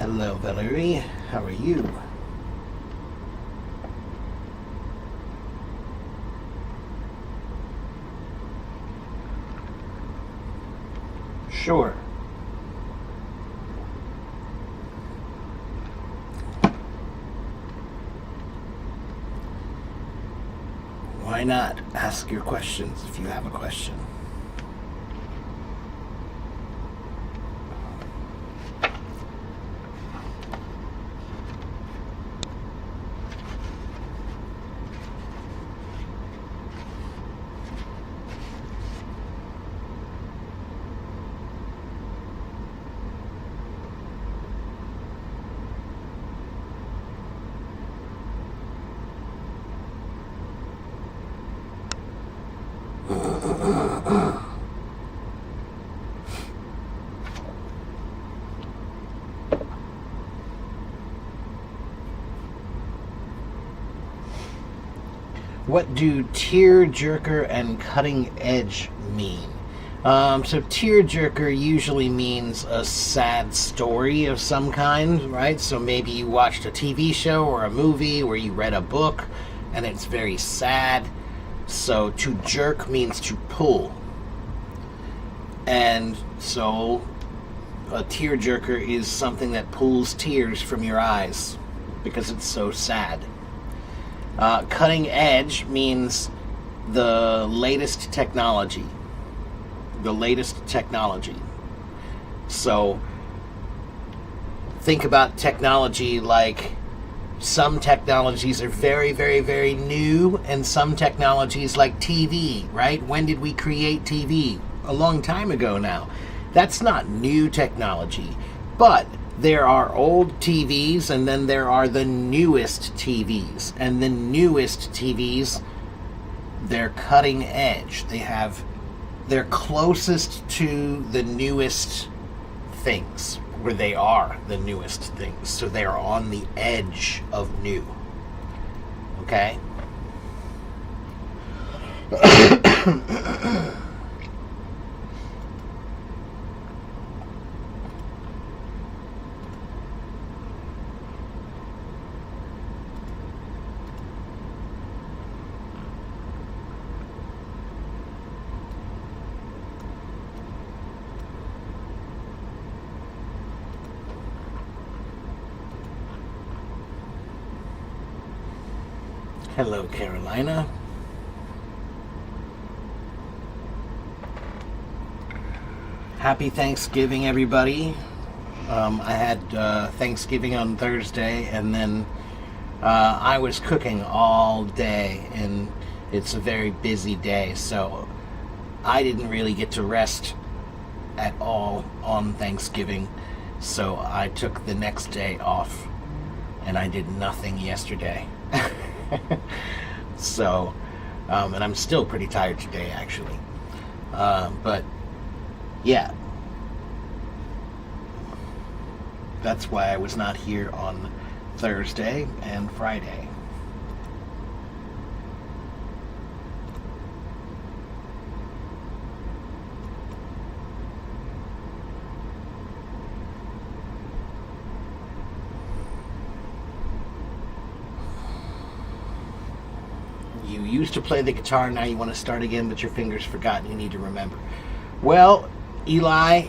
Hello, Valerie. How are you? Sure. Why not? Ask your questions if you have a question. What do tearjerker and cutting edge mean? So tearjerker usually means a sad story of some kind, right? So maybe you watched a TV show or a movie or you read a book and it's very sad. So to jerk means to pull. And so a tearjerker is something that pulls tears from your eyes because it's so sad. Cutting edge means the latest technology. The latest technology. So think about technology like some technologies are very, very, very new, and some technologies like TV, right? When did we create TV? A long time ago now. That's not new technology, but there are old TVs and then there are the newest TVs, and the newest TVs, they're cutting edge. They're closest to the newest things, where they are the newest things. So they are on the edge of new. Okay? Hello, Carolina. Happy Thanksgiving, everybody. I had Thanksgiving on Thursday, and then I was cooking all day, and it's a very busy day, so I didn't really get to rest at all on Thanksgiving, so I took the next day off, and I did nothing yesterday. So, and I'm still pretty tired today, actually. But, yeah. That's why I was not here on Thursday and Friday. You used to play the guitar, now you want to start again, but your fingers forgot and you need to remember. Well, Eli,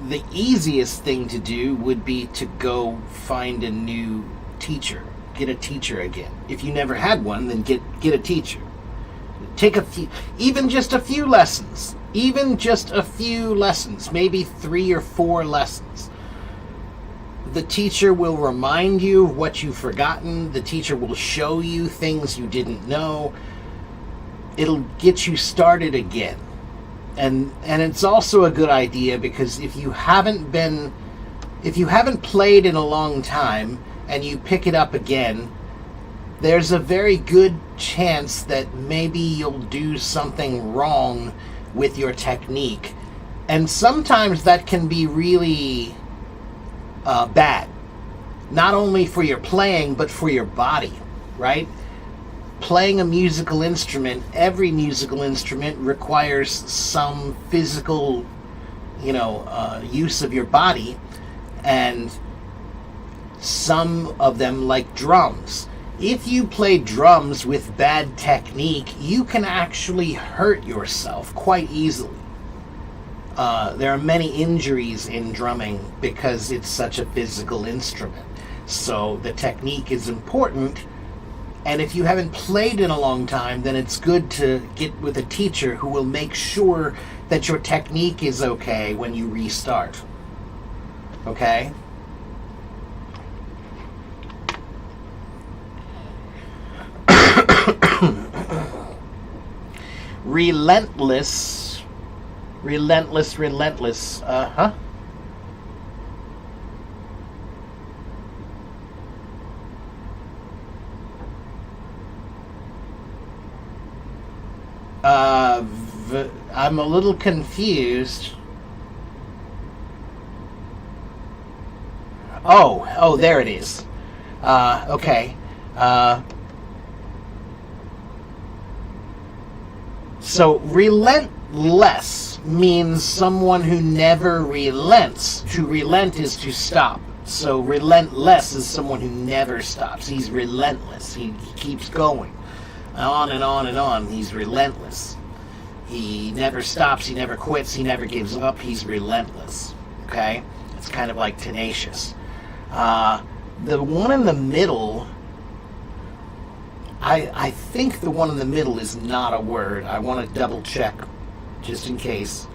the easiest thing to do would be to go find a new teacher. Get a teacher again. If you never had one, then get a teacher. Take even just a few lessons. Even just a few lessons. Maybe 3 or 4 lessons. The teacher will remind you of what you've forgotten. The teacher will show you things you didn't know. It'll get you started again. And it's also a good idea because if you haven't played in a long time and you pick it up again, there's a very good chance that maybe you'll do something wrong with your technique. And sometimes that can be really bad, not only for your playing but for your body, right? Playing a musical instrument, every musical instrument requires some physical use of your body, and some of them like drums. If you play drums with bad technique, you can actually hurt yourself quite easily. There are many injuries in drumming because it's such a physical instrument. So the technique is important, and if you haven't played in a long time, then it's good to get with a teacher who will make sure that your technique is okay when you restart. Okay? Relentless. I'm a little confused. Oh, there it is. Okay. So relentless means someone who never relents. To relent is to stop. So relentless is someone who never stops. He's relentless. He keeps going. On and on and on. He's relentless. He never stops. He never quits. He never gives up. He's relentless. Okay? It's kind of like tenacious. The one in the middle, I think the one in the middle is not a word. I want to double check just in case.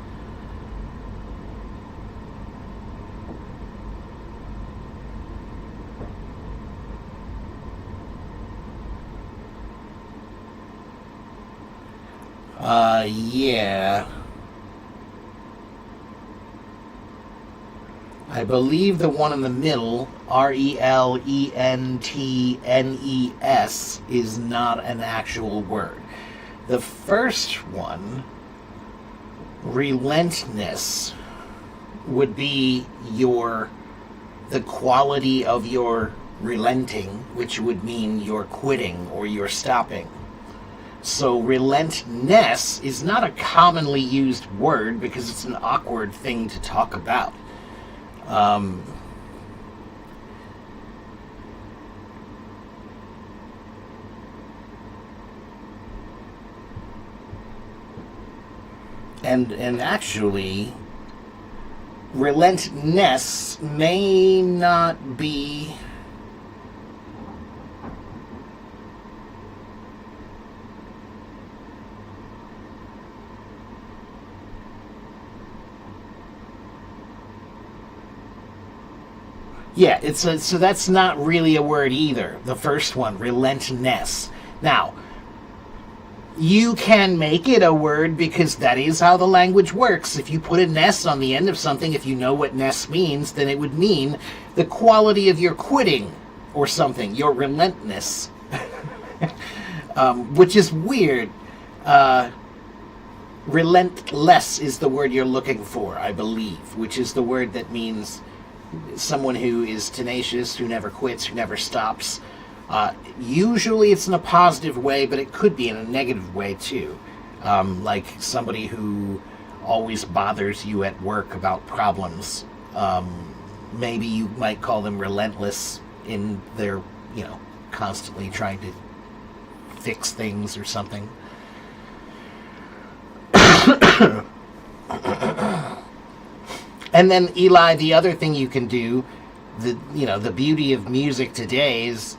Yeah. I believe the one in the middle, relentnes, is not an actual word. The first one, relentness, would be the quality of your relenting, which would mean you're quitting or you're stopping. So relentness is not a commonly used word because it's an awkward thing to talk about. And actually, relentness may not be so that's not really a word either. The first one, relentlessness. Now, you can make it a word because that is how the language works. If you put a ness on the end of something, if you know what ness means, then it would mean the quality of your quitting or something, your relentlessness, which is weird. Relentless is the word you're looking for, I believe, which is the word that means someone who is tenacious, who never quits, who never stops. Usually it's in a positive way, but it could be in a negative way too. Like somebody who always bothers you at work about problems. Maybe you might call them relentless in their, constantly trying to fix things or something. And then, Eli, the other thing you can do, the beauty of music today is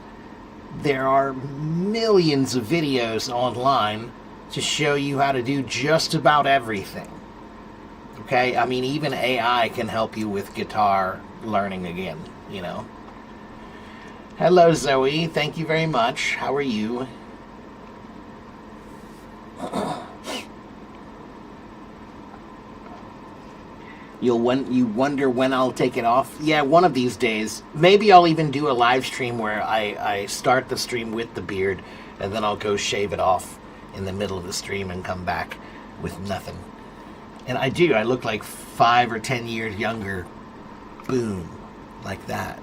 there are millions of videos online to show you how to do just about everything. Okay? I mean, even AI can help you with guitar learning again, Hello, Zoe. Thank you very much. How are you? You wonder when I'll take it off? Yeah, one of these days. Maybe I'll even do a live stream where I start the stream with the beard, and then I'll go shave it off in the middle of the stream and come back with nothing. And I look like 5 or 10 years younger. Boom. Like that.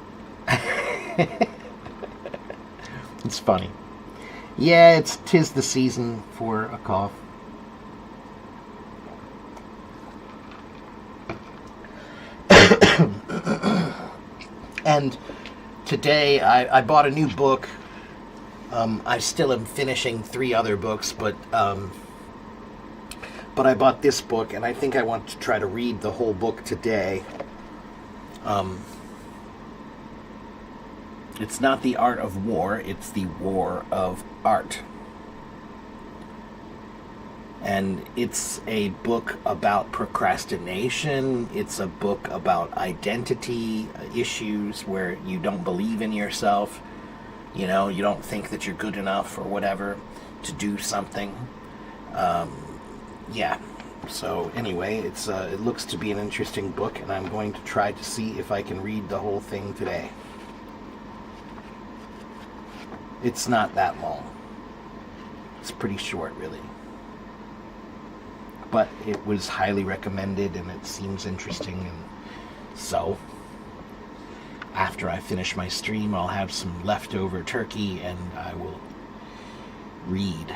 It's funny. Yeah, 'tis the season for a cough. today I bought a new book. I still am finishing 3 other books, but I bought this book, and I think I want to try to read the whole book today. It's not The Art of War, it's The War of Art. And it's a book about procrastination. It's a book about identity issues where you don't believe in yourself. You know, you don't think that you're good enough or whatever to do something. Yeah. So anyway, it looks to be an interesting book, and I'm going to try to see if I can read the whole thing today. It's not that long. It's pretty short, really. But it was highly recommended, and it seems interesting, and so after I finish my stream, I'll have some leftover turkey, and I will read.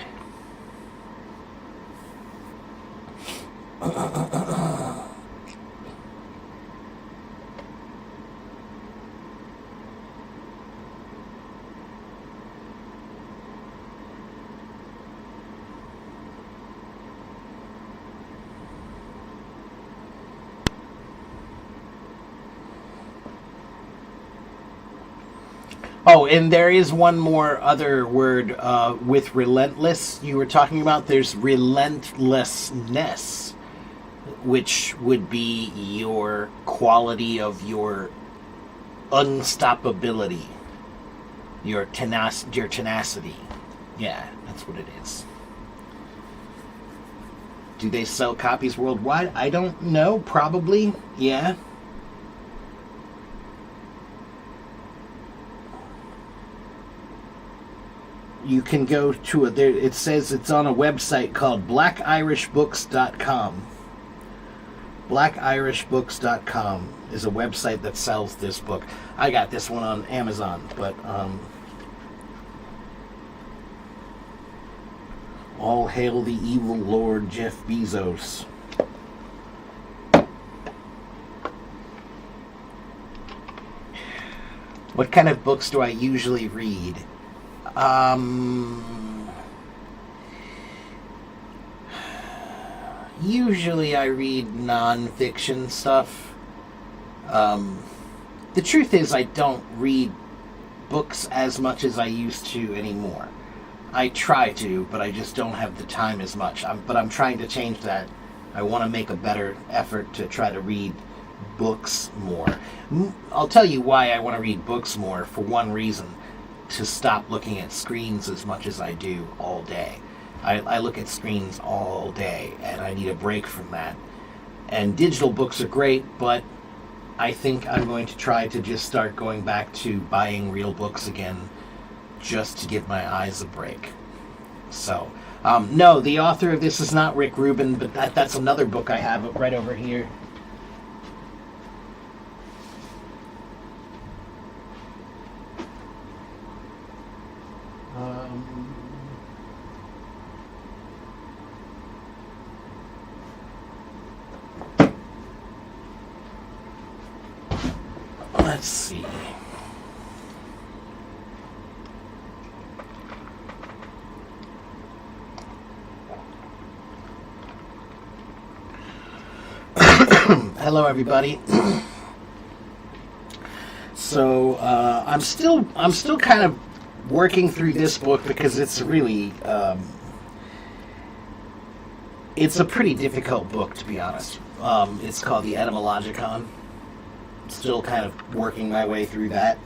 Oh, and there is one more other word with relentless you were talking about. There's relentlessness, which would be your quality of your unstoppability, your tenacity. Yeah, that's what it is. Do they sell copies worldwide? I don't know. Probably. Yeah. You can go to it says it's on a website called blackirishbooks.com. Blackirishbooks.com is a website that sells this book. I got this one on Amazon, but all hail the evil Lord Jeff Bezos. What kind of books do I usually read? Usually I read nonfiction stuff. The truth is I don't read books as much as I used to anymore. I try to, but I just don't have the time as much. But I'm trying to change that. I want to make a better effort to try to read books more. I'll tell you why I want to read books more, for one reason. To stop looking at screens as much as I do all day. I look at screens all day, and I need a break from that. And digital books are great, but I think I'm going to try to just start going back to buying real books again, just to give my eyes a break. So, no, the author of this is not Rick Rubin, but that's another book I have right over here. Let's see. Hello, everybody. So I'm still kind of working through this book because it's really it's a pretty difficult book, to be honest. It's called the Etymologicon. Still kind of working my way through that.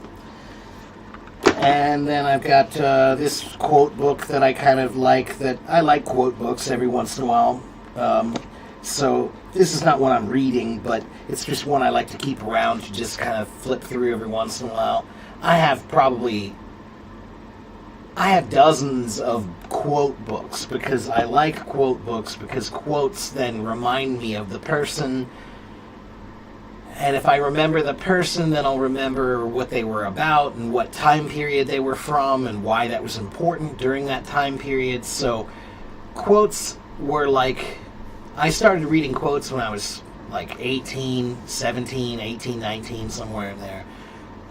And then I've got this quote book that I kind of like. That I like quote books every once in a while. So this is not one I'm reading, but it's just one I like to keep around to just kind of flip through every once in a while. I have dozens of quote books because I like quote books because quotes then remind me of the person. And if I remember the person, then I'll remember what they were about and what time period they were from and why that was important during that time period. So quotes were like, I started reading quotes when I was like 18, 17, 18, 19, somewhere in there.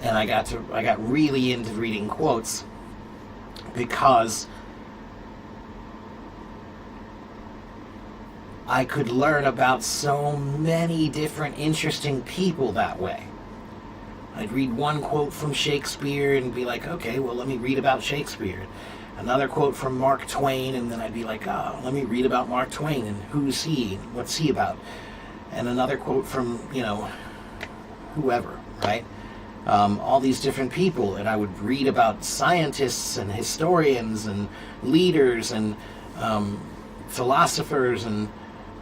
and I got really into reading quotes because I could learn about so many different interesting people that way. I'd read one quote from Shakespeare and be like, okay, well, let me read about Shakespeare. Another quote from Mark Twain, and then I'd be like, oh, let me read about Mark Twain, and who's he, what's he about? And another quote from, whoever, right? All these different people, and I would read about scientists and historians and leaders and philosophers and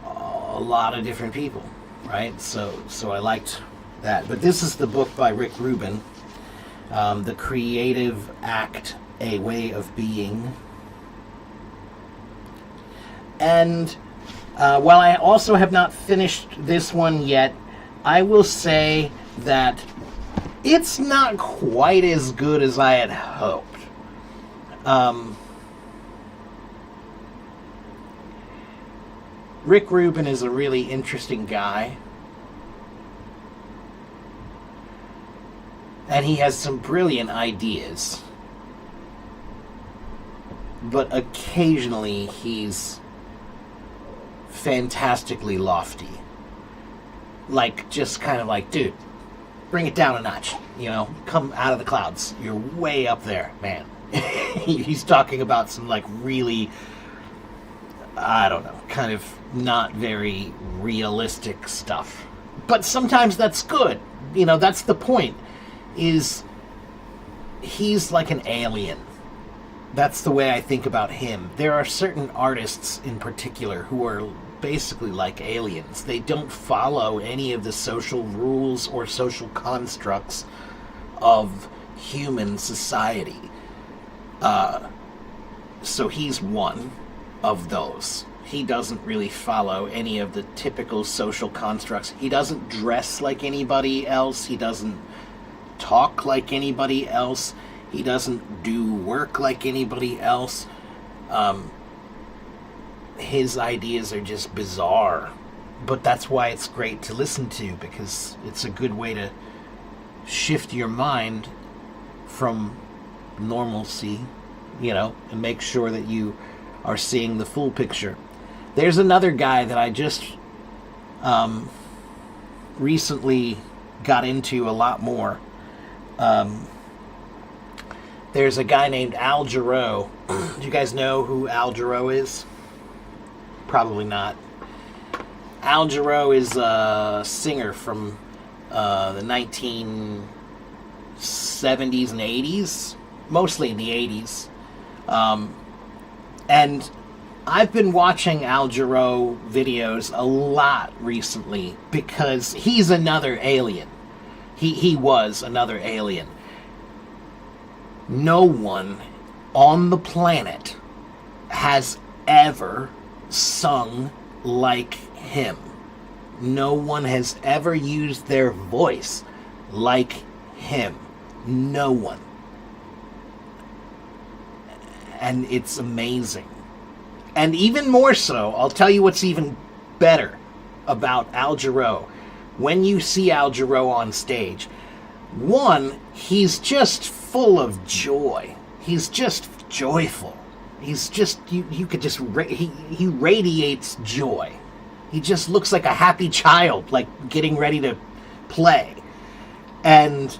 a lot of different people, right? So I liked that. But this is the book by Rick Rubin, The Creative Act, A Way of Being. And while I also have not finished this one yet, I will say that it's not quite as good as I had hoped. Rick Rubin is a really interesting guy. And he has some brilliant ideas. But occasionally he's fantastically lofty. Like, just kind of like, dude, bring it down a notch. Come out of the clouds. You're way up there, man. He's talking about some, like, really, I don't know, kind of not very realistic stuff. But sometimes that's good. That's the point, is he's like an alien. That's the way I think about him. There are certain artists in particular who are basically like aliens. They don't follow any of the social rules or social constructs of human society. So he's one of those. He doesn't really follow any of the typical social constructs. He doesn't dress like anybody else. He doesn't talk like anybody else. He doesn't do work like anybody else. His ideas are just bizarre. But that's why it's great to listen to, because it's a good way to shift your mind from normalcy, and make sure that you are seeing the full picture. There's another guy that I just recently got into a lot more. There's a guy named Al Jarreau. Do you guys know who Al Jarreau is? Probably not. Al Jarreau is a singer from the 1970s and 80s, mostly in the 80s. And I've been watching Al Jarreau videos a lot recently because he's another alien. He was another alien. No one on the planet has ever sung like him. No one has ever used their voice like him. No one. And it's amazing. And even more so, I'll tell you what's even better about Al Jarreau. When you see Al Jarreau on stage, one, he's just full of joy. He's just joyful. He's just, you could just, he radiates joy. He just looks like a happy child, like getting ready to play. And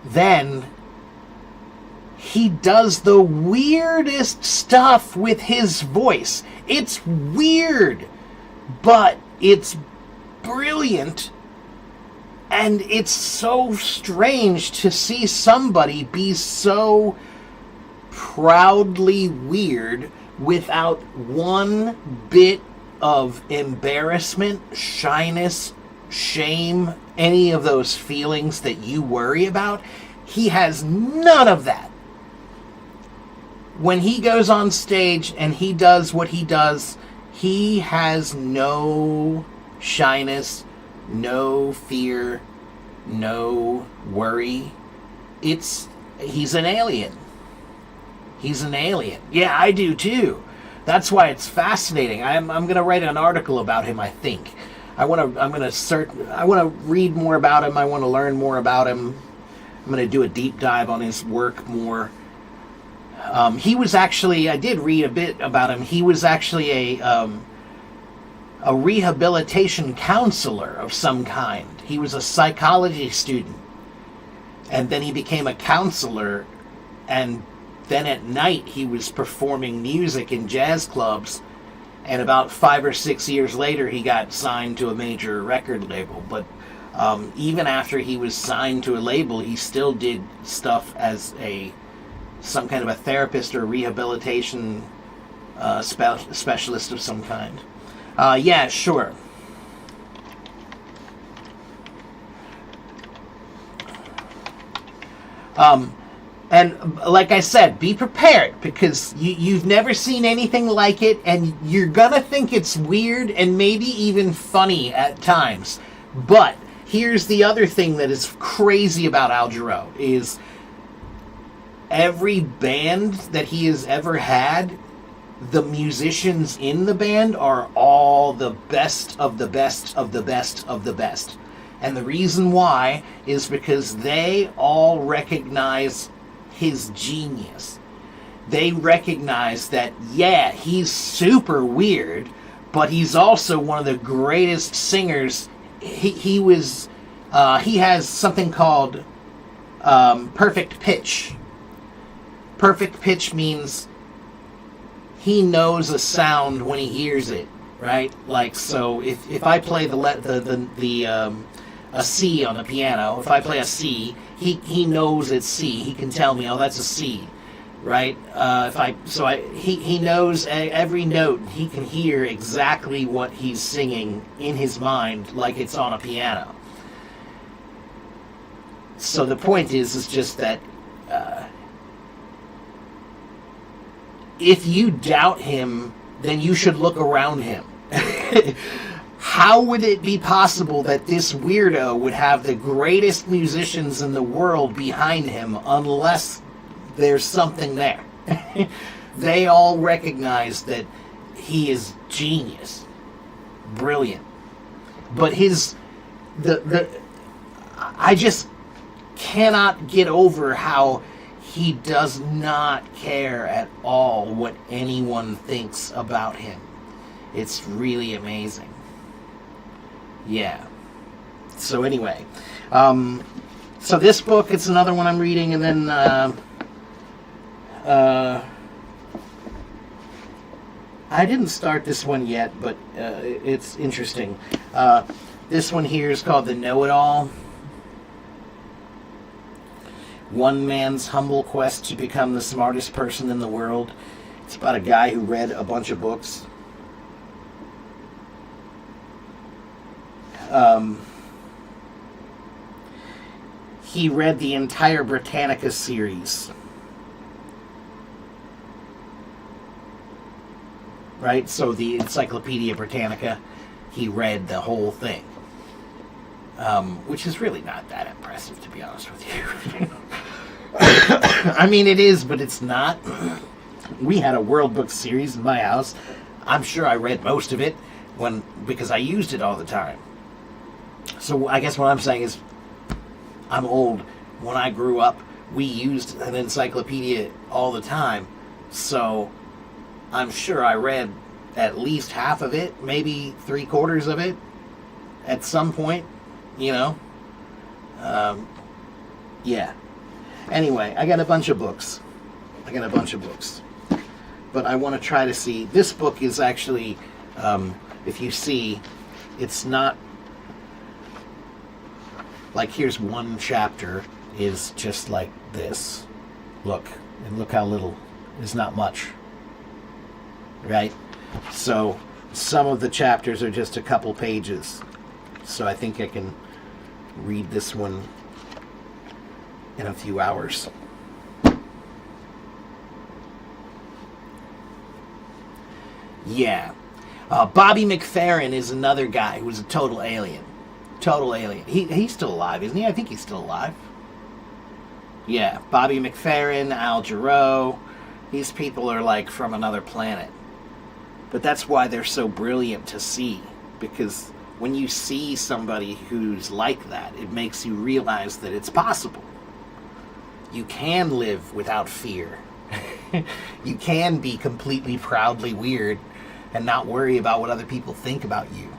then he does the weirdest stuff with his voice. It's weird, but it's brilliant. And it's so strange to see somebody be so proudly weird without one bit of embarrassment, shyness, shame, any of those feelings that you worry about. He has none of that. When he goes on stage and he does what he does, he has no shyness, no fear, no worry. He's an alien. He's an alien. Yeah, I do too. That's why it's fascinating. I'm going to write an article about him, I think. I want to read more about him. I want to learn more about him. I'm going to do a deep dive on his work more. He was actually, I did read a bit about him. He was actually a rehabilitation counselor of some kind. He was a psychology student, and then he became a counselor, and then at night he was performing music in jazz clubs, and about 5 or 6 years later he got signed to a major record label. But even after he was signed to a label, he still did stuff as some kind of a therapist or rehabilitation specialist of some kind. Yeah, sure. And like I said, be prepared, because you've never seen anything like it, and you're gonna think it's weird and maybe even funny at times. But here's the other thing that is crazy about Al Jarreau, is every band that he has ever had, the musicians in the band are all the best of the best of the best of the best. And the reason why is because they all recognize his genius. They recognize that, yeah, he's super weird, but he's also one of the greatest singers. He has something called perfect pitch. Perfect pitch means he knows a sound when he hears it, right? Like, so if I play a C on the piano, if I play a C, he knows it's C. He can tell me, oh, that's a C, right? He knows every note. He can hear exactly what he's singing in his mind, like it's on a piano. So the point is just that if you doubt him, then you should look around him. How would it be possible that this weirdo would have the greatest musicians in the world behind him unless there's something there? They all recognize that he is genius, brilliant. But I just cannot get over how he does not care at all what anyone thinks about him. It's really amazing. Yeah. So anyway, so this book, it's another one I'm reading, and then I didn't start this one yet, but it's interesting. This one here is called The Know-It-All. One Man's Humble Quest to Become the Smartest Person in the World. It's about a guy who read a bunch of books. He read the entire Britannica series. Right? So the Encyclopedia Britannica, he read the whole thing. Which is really not that impressive, to be honest with you. I mean, it is, but it's not. We had a World Book series in my house. I'm sure I read most of it because I used it all the time. So I guess what I'm saying is, I'm old. When I grew up, we used an encyclopedia all the time. So I'm sure I read at least half of it, maybe 3/4 of it at some point, you know. Yeah. Anyway, I got a bunch of books. But I want to try to see. This book is actually, if you see, it's not like, here's one chapter is just like this. Look, and look how little. There's not much. Right? So some of the chapters are just a couple pages. So I think I can read this one in a few hours. Yeah. Bobby McFerrin is another guy who was a total alien. Total alien. He's still alive, isn't he? I think he's still alive. Yeah. Bobby McFerrin, Al Jarreau. These people are like from another planet. But that's why they're so brilliant to see. Because when you see somebody who's like that, it makes you realize that it's possible. You can live without fear. You can be completely proudly weird and not worry about what other people think about you.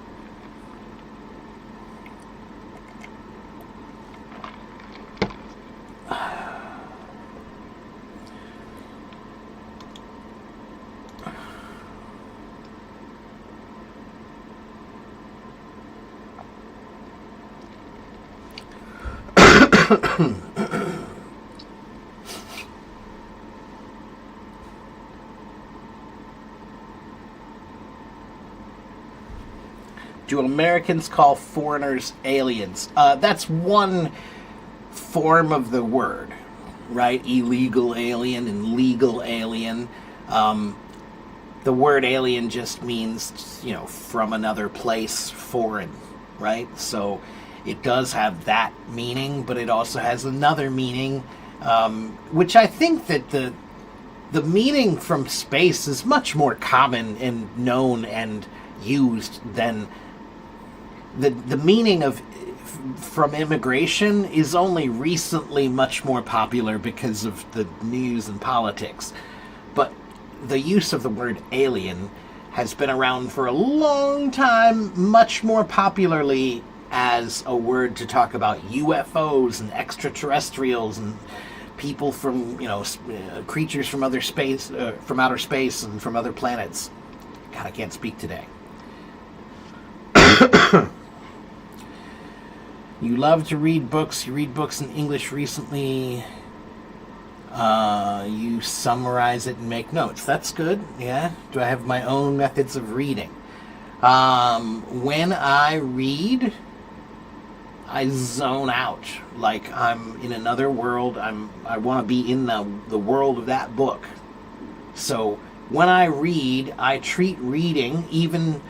Do Americans call foreigners aliens? That's one form of the word, right? Illegal alien and legal alien. The word alien just means, from another place, foreign, right? So it does have that meaning, but it also has another meaning, which I think that the meaning from space is much more common and known and used than the meaning of from immigration is only recently much more popular because of the news and politics. But the use of the word alien has been around for a long time, much more popularly as a word to talk about UFOs and extraterrestrials and people from, creatures from outer space and from other planets. God, I can't speak today. You love to read books. You read books in English recently. You summarize it and make notes. That's good. Yeah. Do I have my own methods of reading? When I read, I zone out. Like I'm in another world. I want to be in the world of that book. So when I read, I treat reading, even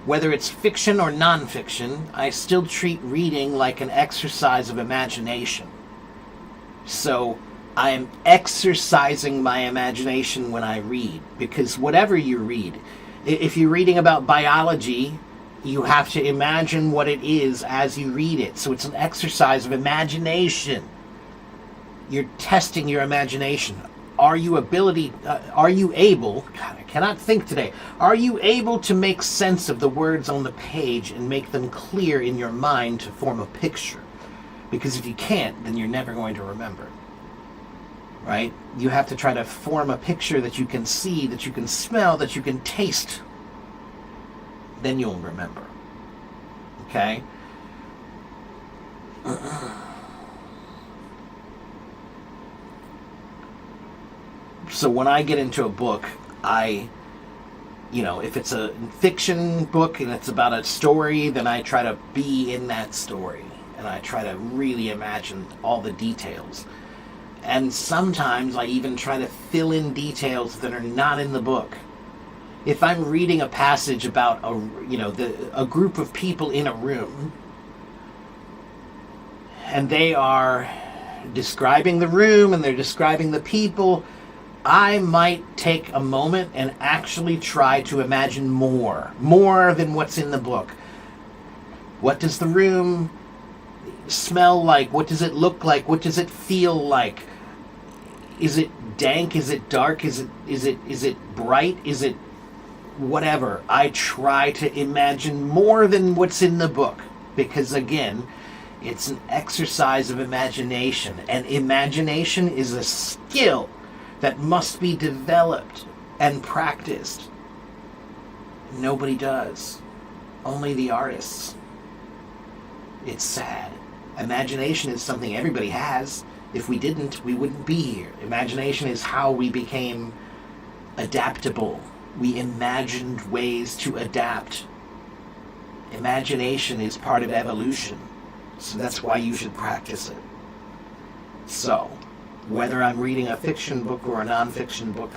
whether it's fiction or nonfiction, I still treat reading like an exercise of imagination. So I am exercising my imagination when I read, because whatever you read, if you're reading about biology, you have to imagine what it is as you read it. So it's an exercise of imagination. You're testing your imagination. Are you able, God, I cannot think today, are you able to make sense of the words on the page and make them clear in your mind to form a picture? Because if you can't, then you're never going to remember. Right? You have to try to form a picture that you can see, that you can smell, that you can taste. Then you'll remember. Okay? So when I get into a book, if it's a fiction book and it's about a story, then I try to be in that story. And I try to really imagine all the details. And sometimes I even try to fill in details that are not in the book. If I'm reading a passage about a group of people in a room, and they are describing the room and they're describing the people, I might take a moment and actually try to imagine more than what's in the book. What does the room smell like? What does it look like? What does it feel like? Is it dank? Is it dark? Is it bright? Is it whatever? I try to imagine more than what's in the book, because again, it's an exercise of imagination, and imagination is a skill that must be developed and practiced. Nobody does. Only the artists. It's sad. Imagination is something everybody has. If we didn't, we wouldn't be here. Imagination is how we became adaptable. We imagined ways to adapt. Imagination is part of evolution. So that's why you should practice it. So, whether I'm reading a fiction book or a nonfiction book,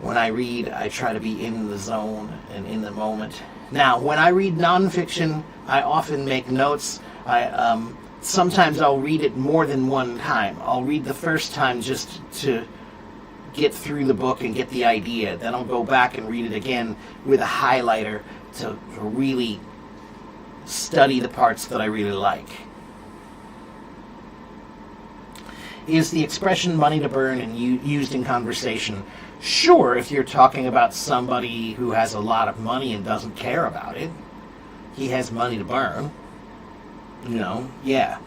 when I read, I try to be in the zone and in the moment. Now, when I read nonfiction, I often make notes. Sometimes I'll read it more than one time. I'll read the first time just to get through the book and get the idea. Then I'll go back and read it again with a highlighter to really study the parts that I really like. Is the expression money to burn and used in conversation? Sure, if you're talking about somebody who has a lot of money and doesn't care about it. He has money to burn. Yeah.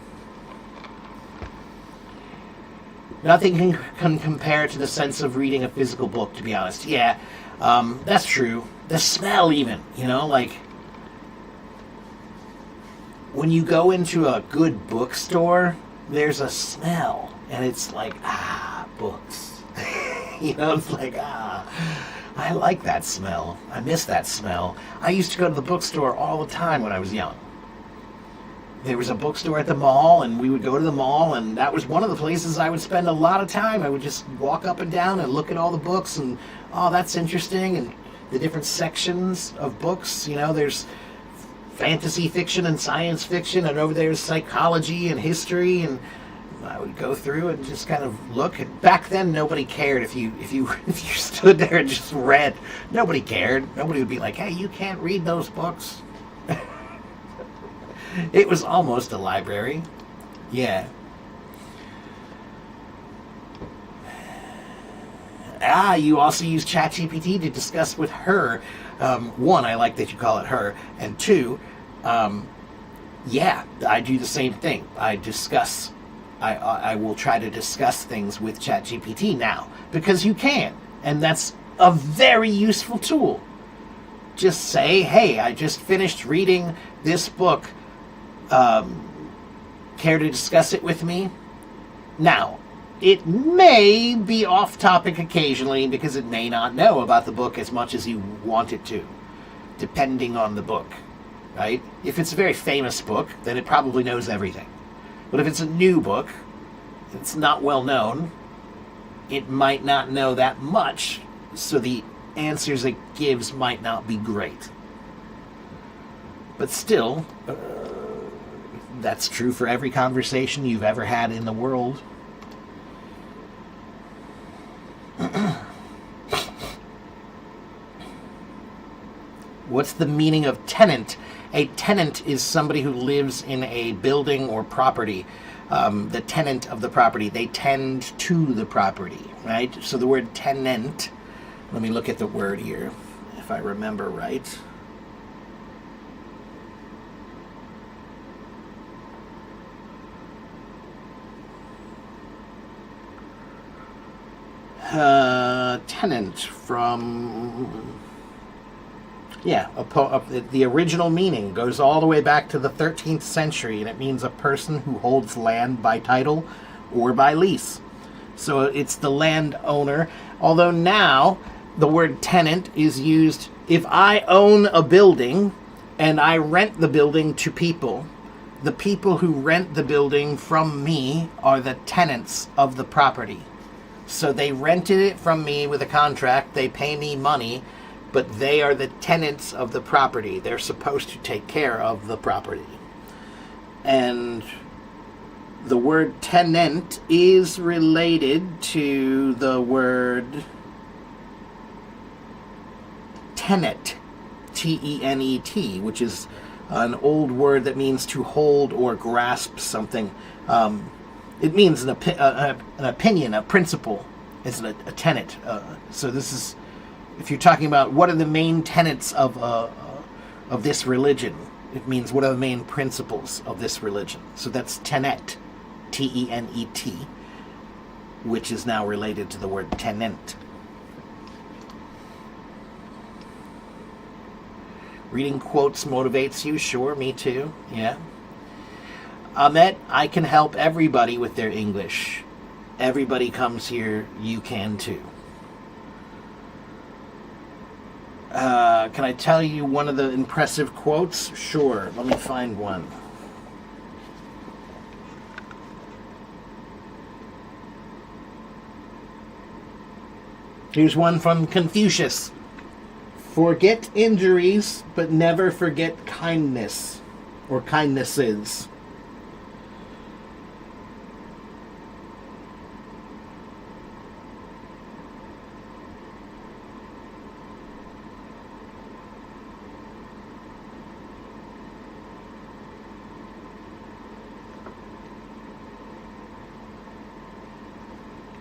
Nothing can compare to the sense of reading a physical book, to be honest. Yeah, that's true. The smell even, like when you go into a good bookstore, there's a smell, and it's like, books. It's like, I like that smell. I miss that smell. I used to go to the bookstore all the time when I was young. There was a bookstore at the mall, and we would go to the mall, and that was one of the places I would spend a lot of time. I would just walk up and down and look at all the books, and, that's interesting, and the different sections of books. There's fantasy fiction and science fiction, and over there's psychology and history, and I would go through and just kind of look. And back then, nobody cared if you stood there and just read. Nobody cared. Nobody would be like, "Hey, you can't read those books." It was almost a library. Yeah. You also use ChatGPT to discuss with her. One, I like that you call it her. And two, yeah, I do the same thing. I will try to discuss things with ChatGPT now. Because you can. And that's a very useful tool. Just say, hey, I just finished reading this book. Care to discuss it with me? Now, it may be off topic occasionally because it may not know about the book as much as you want it to, depending on the book, right? If it's a very famous book, then it probably knows everything. But if it's a new book, it's not well known, it might not know that much, so the answers it gives might not be great. But still, that's true for every conversation you've ever had in the world. What's the meaning of tenant? A tenant is somebody who lives in a building or property. The tenant of the property. They tend to the property, right? So the word tenant, let me look at the word here, if I remember right. Tenant from... Yeah, the original meaning goes all the way back to the 13th century, and it means a person who holds land by title or by lease. So it's the landowner, although now the word tenant is used if I own a building and I rent the building to people. The people who rent the building from me are the tenants of the property. So they rented it from me with a contract, they pay me money, but they are the tenants of the property. They're supposed to take care of the property. And the word tenant is related to the word tenet, T-E-N-E-T, which is an old word that means to hold or grasp something. It means an opinion, a principle. It's a tenet. So this is, if you're talking about what are the main tenets of this religion, it means what are the main principles of this religion. So that's tenet, T-E-N-E-T, which is now related to the word tenant. Reading quotes motivates you? Sure, me too. Yeah. Ahmet, I can help everybody with their English. Everybody comes here, you can too. Can I tell you one of the impressive quotes? Sure, let me find one. Here's one from Confucius. Forget injuries, but never forget kindness or kindnesses.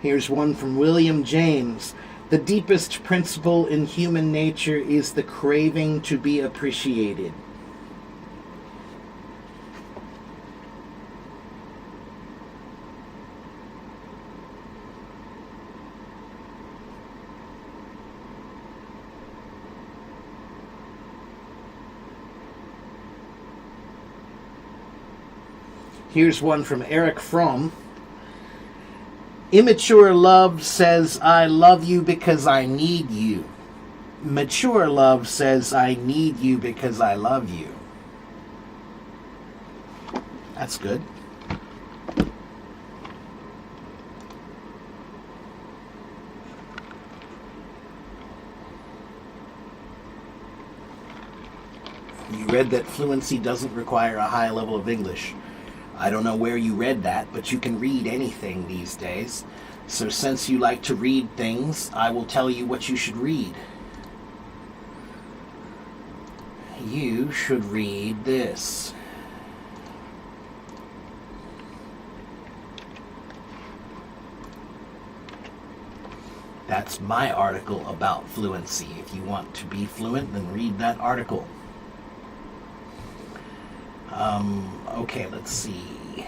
Here's one from William James. The deepest principle in human nature is the craving to be appreciated. Here's one from Eric Fromm. Immature love says, I love you because I need you. Mature love says, I need you because I love you. That's good. You read that fluency doesn't require a high level of English. I don't know where you read that, but you can read anything these days. So since you like to read things, I will tell you what you should read. You should read this. That's my article about fluency. If you want to be fluent, then read that article. Okay, let's see.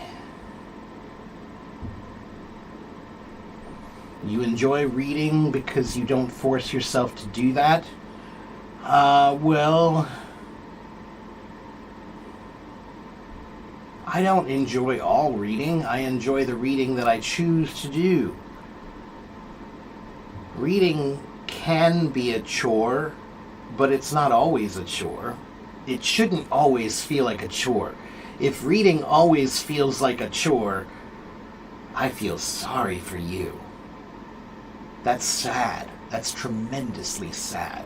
You enjoy reading because you don't force yourself to do that? Well, I don't enjoy all reading. I enjoy the reading that I choose to do. Reading can be a chore, but it's not always a chore. It shouldn't always feel like a chore. If reading always feels like a chore, I feel sorry for you. That's sad. That's tremendously sad.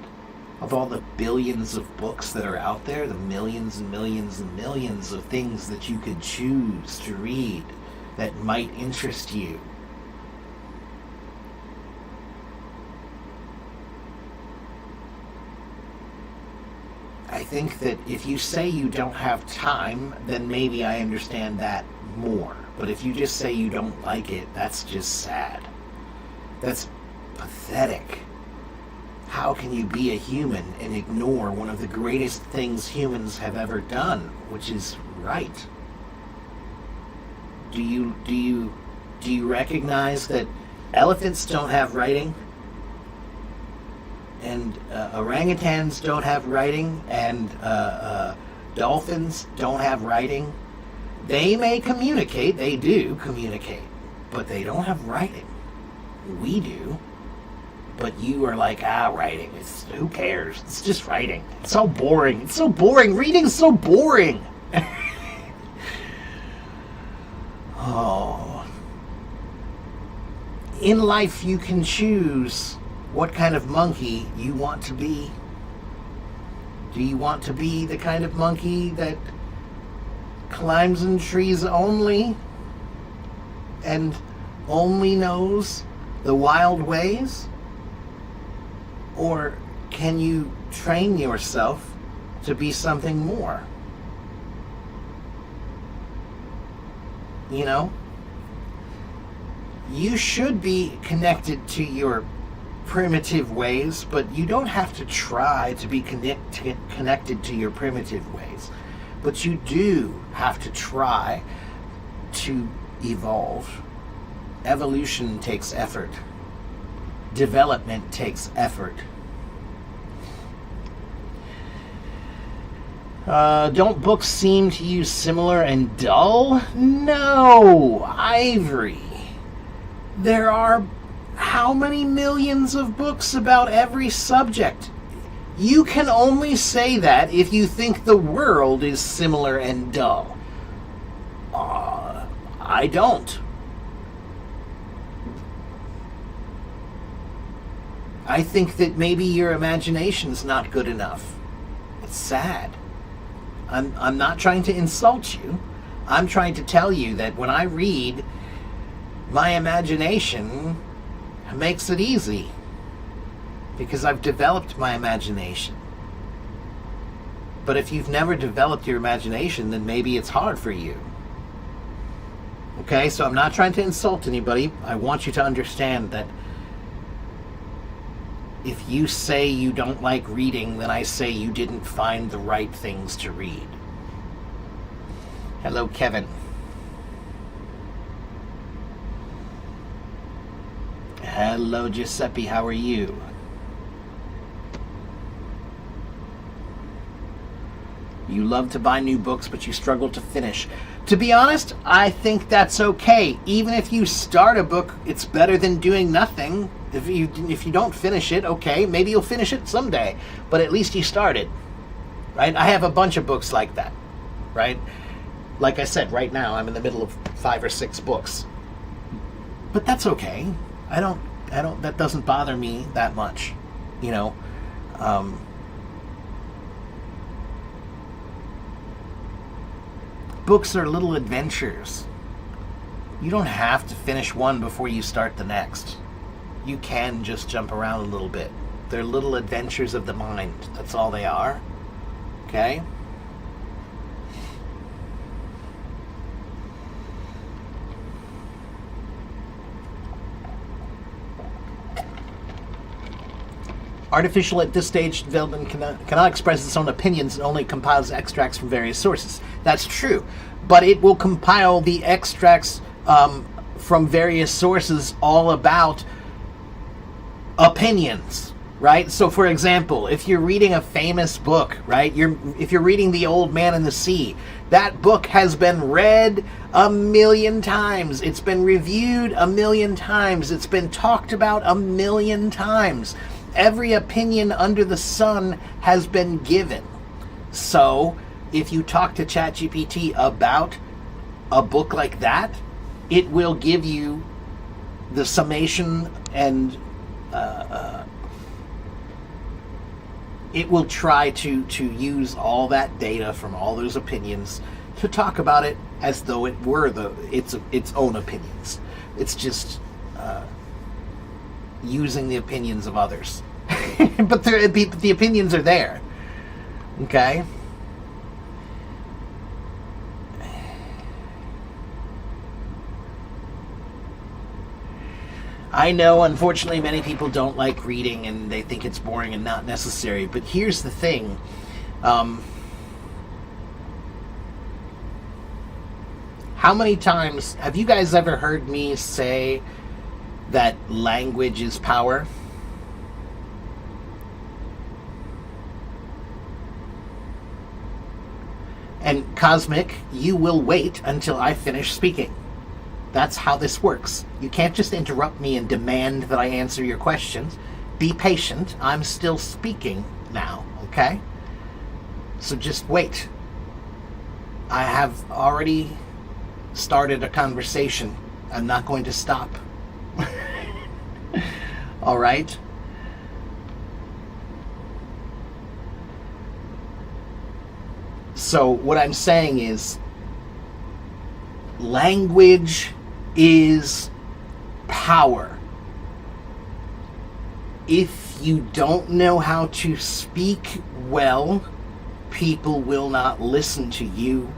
Of all the billions of books that are out there, the millions and millions and millions of things that you could choose to read that might interest you, I think that if you say you don't have time, then maybe I understand that more. But if you just say you don't like it, that's just sad. That's pathetic. How can you be a human and ignore one of the greatest things humans have ever done, which is write? Do you recognize that elephants don't have writing? And orangutans don't have writing, and dolphins don't have writing. They may communicate, they do communicate, but they don't have writing. We do. But you are like, writing, who cares? It's just writing. It's so boring. It's so boring. Reading's so boring. Oh. In life, you can choose what kind of monkey you want to be. Do you want to be the kind of monkey that climbs in trees only and only knows the wild ways? Or can you train yourself to be something more? You know? You should be connected to your primitive ways, but you don't have to try to be connected to your primitive ways. But you do have to try to evolve. Evolution takes effort. Development takes effort. Don't books seem to you similar and dull? No, Ivory. There are how many millions of books about every subject? You can only say that if you think the world is similar and dull. I don't. I think that maybe your imagination's not good enough. It's sad. I'm not trying to insult you. I'm trying to tell you that when I read, my imagination makes it easy. Because I've developed my imagination. But if you've never developed your imagination, then maybe it's hard for you. Okay, so I'm not trying to insult anybody. I want you to understand that if you say you don't like reading, then I say you didn't find the right things to read. Hello, Kevin. Hello, Giuseppe. How are you? You love to buy new books, but you struggle to finish. To be honest, I think that's okay. Even if you start a book, it's better than doing nothing. If you don't finish it, okay, maybe you'll finish it someday, but at least you started, right? I have a bunch of books like that, right? Like I said, right now I'm in the middle of 5 or 6 books, but that's okay. That doesn't bother me that much, you know. Books are little adventures. You don't have to finish one before you start the next. You can just jump around a little bit. They're little adventures of the mind. That's all they are. Okay? Artificial at this stage development cannot express its own opinions and only compiles extracts from various sources. That's true, but it will compile the extracts from various sources all about opinions, right? So, for example, if you're reading a famous book, right? If you're reading The Old Man and the Sea, that book has been read 1,000,000 times. It's been reviewed 1,000,000 times. It's been talked about 1,000,000 times. Every opinion under the sun has been given. So, if you talk to ChatGPT about a book like that, it will give you the summation and it will try to use all that data from all those opinions to talk about it as though it were its own opinions. It's just using the opinions of others. But the opinions are there. Okay? I know, unfortunately, many people don't like reading and they think it's boring and not necessary. But here's the thing. How many times have you guys ever heard me say that language is power? And Cosmic, you will wait until I finish speaking. That's how this works. You can't just interrupt me and demand that I answer your questions. Be patient. I'm still speaking now, okay? So just wait. I have already started a conversation. I'm not going to stop. All right? So what I'm saying is, language is power. If you don't know how to speak well, people will not listen to you,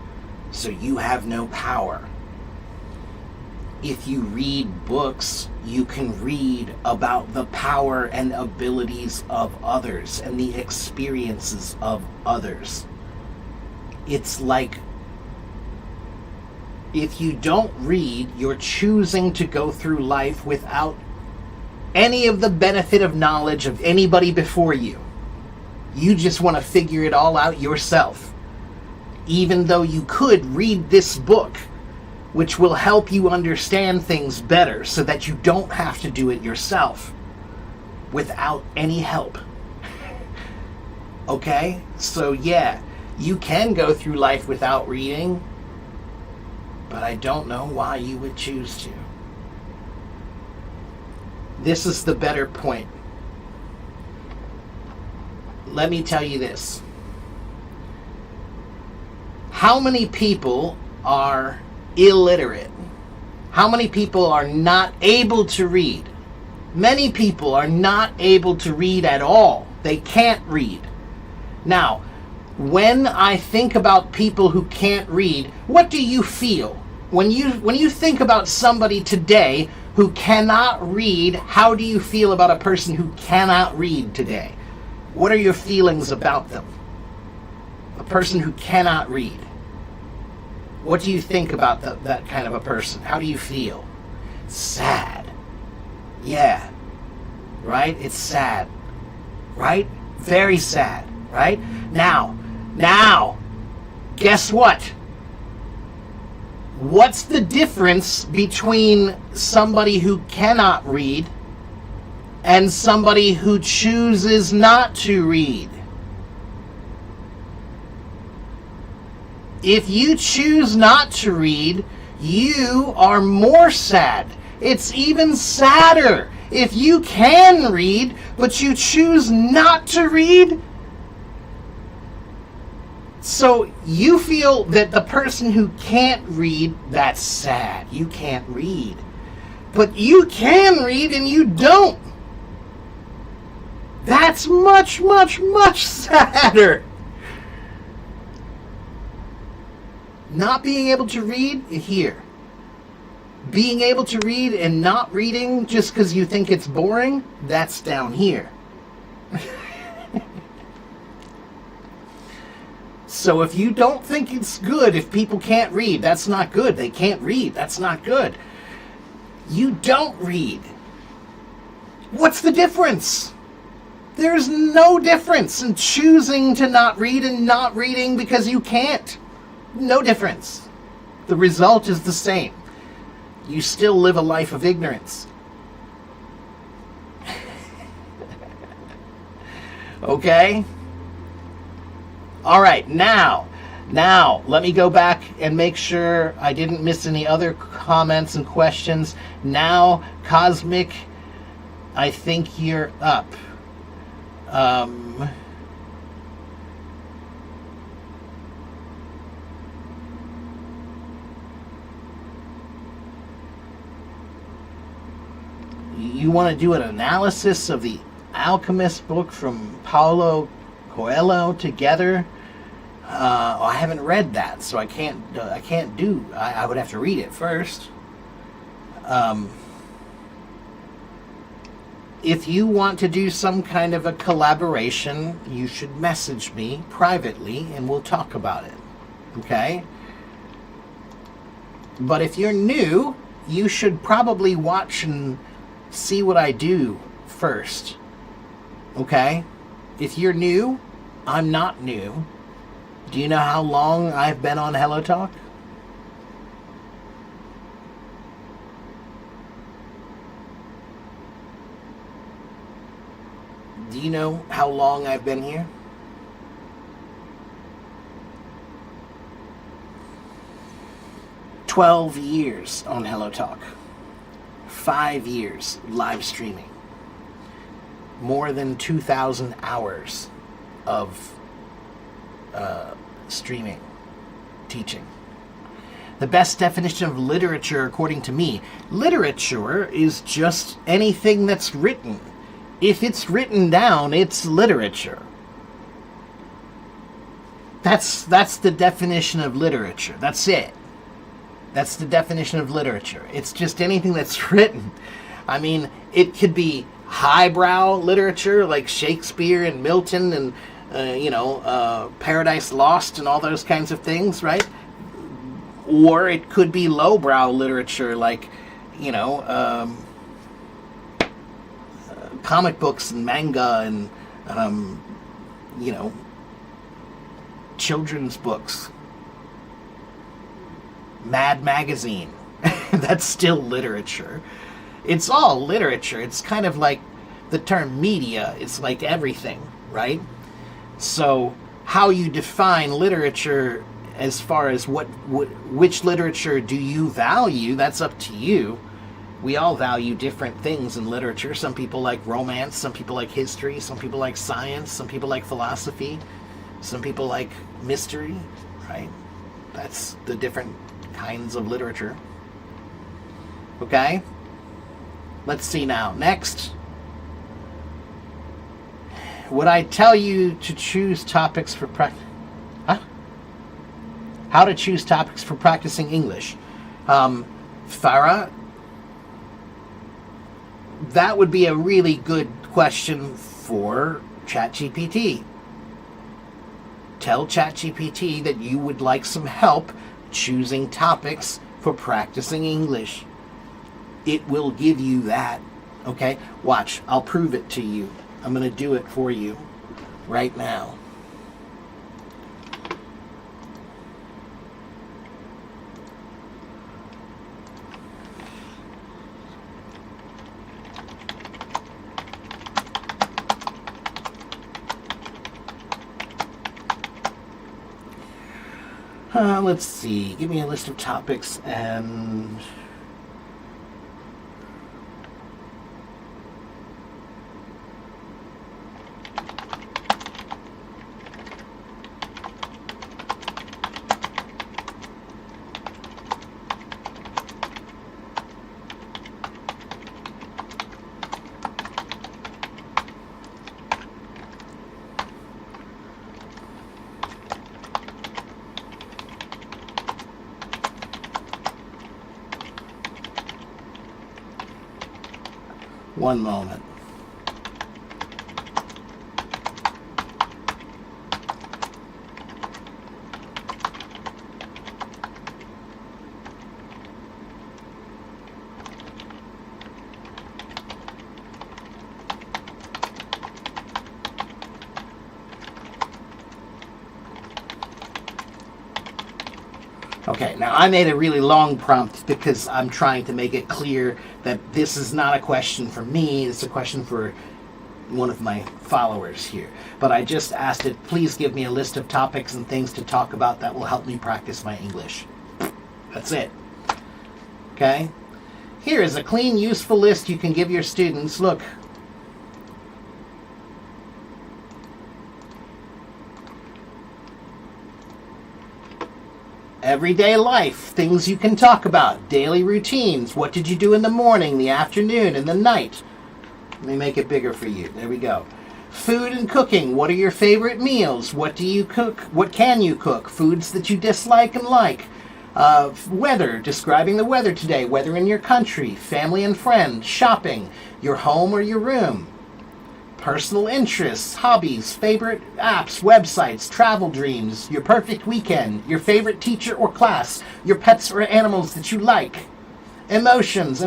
so you have no power. If you read books, you can read about the power and abilities of others and the experiences of others. It's like, if you don't read, you're choosing to go through life without any of the benefit of knowledge of anybody before you. You just want to figure it all out yourself. Even though you could read this book, which will help you understand things better so that you don't have to do it yourself without any help. Okay? So yeah, you can go through life without reading, but I don't know why you would choose to. This is the better point. Let me tell you this. How many people are illiterate? How many people are not able to read? Many people are not able to read at all. They can't read. Now, when I think about people who can't read, what do you feel? When you think about somebody today who cannot read, how do you feel about a person who cannot read today? What are your feelings about them? A person who cannot read. What do you think about that kind of a person? How do you feel? Sad. Yeah. Right? It's sad. Right? Very sad. Right? Now, guess what? What's the difference between somebody who cannot read and somebody who chooses not to read? If you choose not to read, you are more sad. It's even sadder. If you can read, but you choose not to read, so you feel that the person who can't read, that's sad. You can't read. But you can read and you don't. That's much, much, much sadder. Not being able to read, here. Being able to read and not reading just because you think it's boring, that's down here. So if you don't think it's good if people can't read, that's not good. They can't read, that's not good. You don't read. What's the difference? There's no difference in choosing to not read and not reading because you can't. No difference. The result is the same. You still live a life of ignorance. Okay? All right, now, let me go back and make sure I didn't miss any other comments and questions. Now, Cosmic, I think you're up. You want to do an analysis of the Alchemist book from Paulo Coelho together? I haven't read that, so I can't do. I would have to read it first. If you want to do some kind of a collaboration, you should message me privately and we'll talk about it. Okay? But if you're new, you should probably watch and see what I do first. Okay? If you're new, I'm not new. Do you know how long I've been on Hello Talk? Do you know how long I've been here? "12 years on Hello Talk. 5 years live streaming. More than 2,000 hours of streaming, teaching. The best definition of literature, according to me, literature is just anything that's written. If it's written down, it's literature. That's the definition of literature. That's it. That's the definition of literature. It's just anything that's written. I mean, it could be highbrow literature like Shakespeare and Milton and Paradise Lost and all those kinds of things, right? Or it could be lowbrow literature like, comic books and manga and, children's books. Mad Magazine. That's still literature. It's all literature. It's kind of like the term media. It's like everything, right? So how you define literature as far as which literature do you value, that's up to you. We all value different things in literature. Some people like romance, some people like history, some people like science, some people like philosophy, some people like mystery, right? That's the different kinds of literature. Okay? Let's see now. Next. Would I tell you to choose topics for How to choose topics for practicing English? Farah, that would be a really good question for ChatGPT. Tell ChatGPT that you would like some help choosing topics for practicing English. It will give you that. Okay? Watch. I'll prove it to you. I'm going to do it for you right now. Let's see. Give me a list of topics and... One moment. Okay, now I made a really long prompt because I'm trying to make it clear that this is not a question for me, it's a question for one of my followers here. But I just asked it, please give me a list of topics and things to talk about that will help me practice my English. That's it. Okay? Here is a clean, useful list you can give your students. Look. Everyday life, things you can talk about, daily routines, what did you do in the morning, the afternoon, and the night. Let me make it bigger for you. There we go. Food and cooking, what are your favorite meals? What do you cook? What can you cook? Foods that you dislike and like. Weather, describing the weather today, weather in your country, family and friends, shopping, your home or your room. Personal interests, hobbies, favorite apps, websites, travel dreams, your perfect weekend, your favorite teacher or class, your pets or animals that you like, emotions,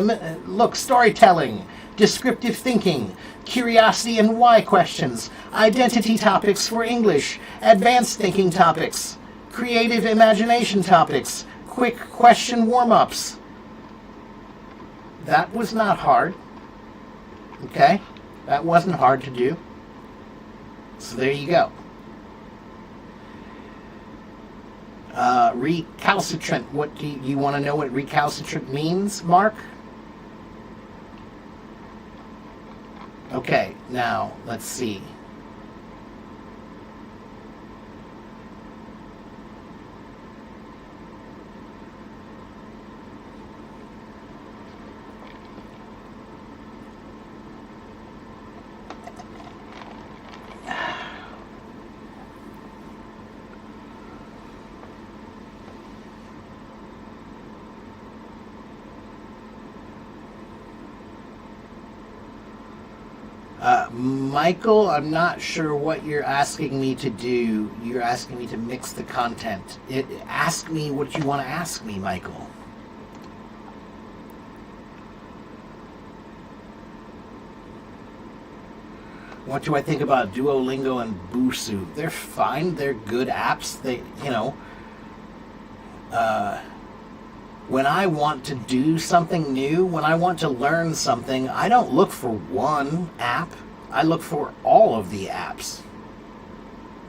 storytelling, descriptive thinking, curiosity and why questions, identity topics for English, advanced thinking topics, creative imagination topics, quick question warm-ups. That was not hard. Okay? That wasn't hard to do. So there you go. Recalcitrant. What do you want to know what recalcitrant means, Mark? Okay, now let's see. Michael, I'm not sure what you're asking me to do. You're asking me to mix the content. Ask me what you want to ask me, Michael. What do I think about Duolingo and Busuu? They're fine. They're good apps. When I want to do something new, when I want to learn something, I don't look for one app. I look for all of the apps.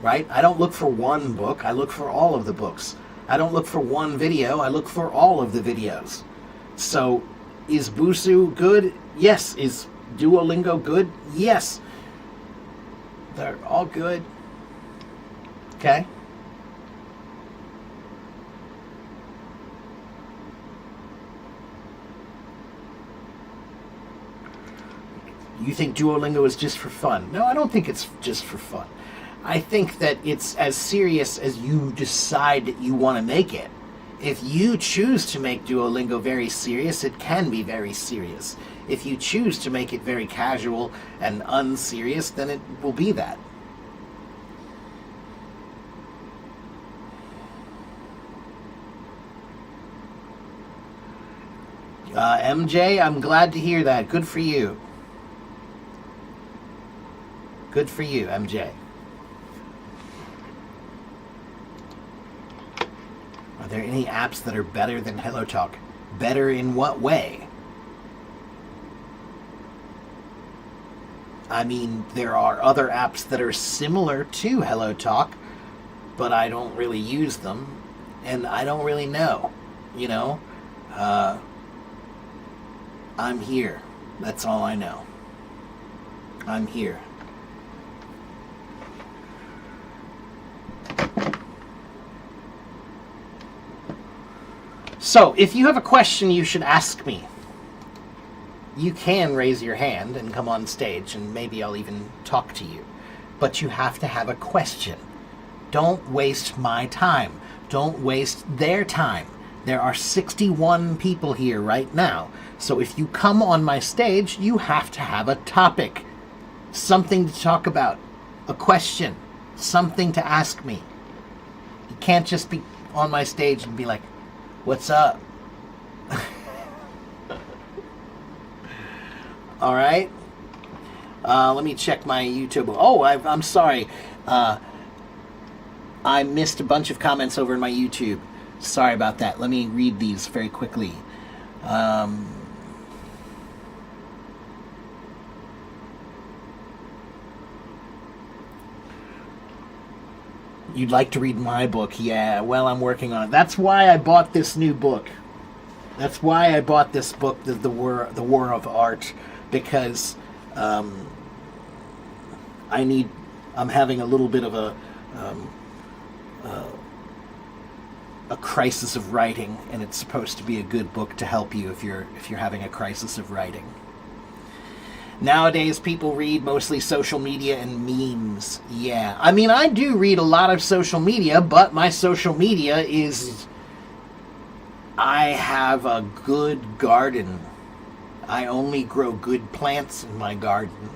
Right? I don't look for one book. I look for all of the books. I don't look for one video. I look for all of the videos. So, is Busuu good? Yes. Is Duolingo good? Yes. They're all good. Okay? You think Duolingo is just for fun? No, I don't think it's just for fun. I think that it's as serious as you decide that you want to make it. If you choose to make Duolingo very serious, it can be very serious. If you choose to make it very casual and unserious, then it will be that. MJ, I'm glad to hear that. Good for you. Good for you, MJ. Are there any apps that are better than HelloTalk? Better in what way? I mean, there are other apps that are similar to HelloTalk, but I don't really use them, and I don't really know, you know? I'm here. That's all I know. I'm here. So, if you have a question you should ask me, you can raise your hand and come on stage, and maybe I'll even talk to you. But you have to have a question. Don't waste my time. Don't waste their time. There are 61 people here right now. So if you come on my stage, you have to have a topic. Something to talk about. A question. Something to ask me. You can't just be on my stage and be like, what's up? All right. Let me check my YouTube. Oh, I'm sorry. I missed a bunch of comments over in my YouTube. Sorry about that. Let me read these very quickly. You'd like to read my book? Yeah, well, I'm working on it. That's why I bought this new book. That's why I bought this book, The War of Art, because I'm having a little bit of a crisis of writing, and it's supposed to be a good book to help you if you're having a crisis of writing. Nowadays, people read mostly social media and memes. Yeah, I mean, I do read a lot of social media, but my social media is... I have a good garden. I only grow good plants in my garden.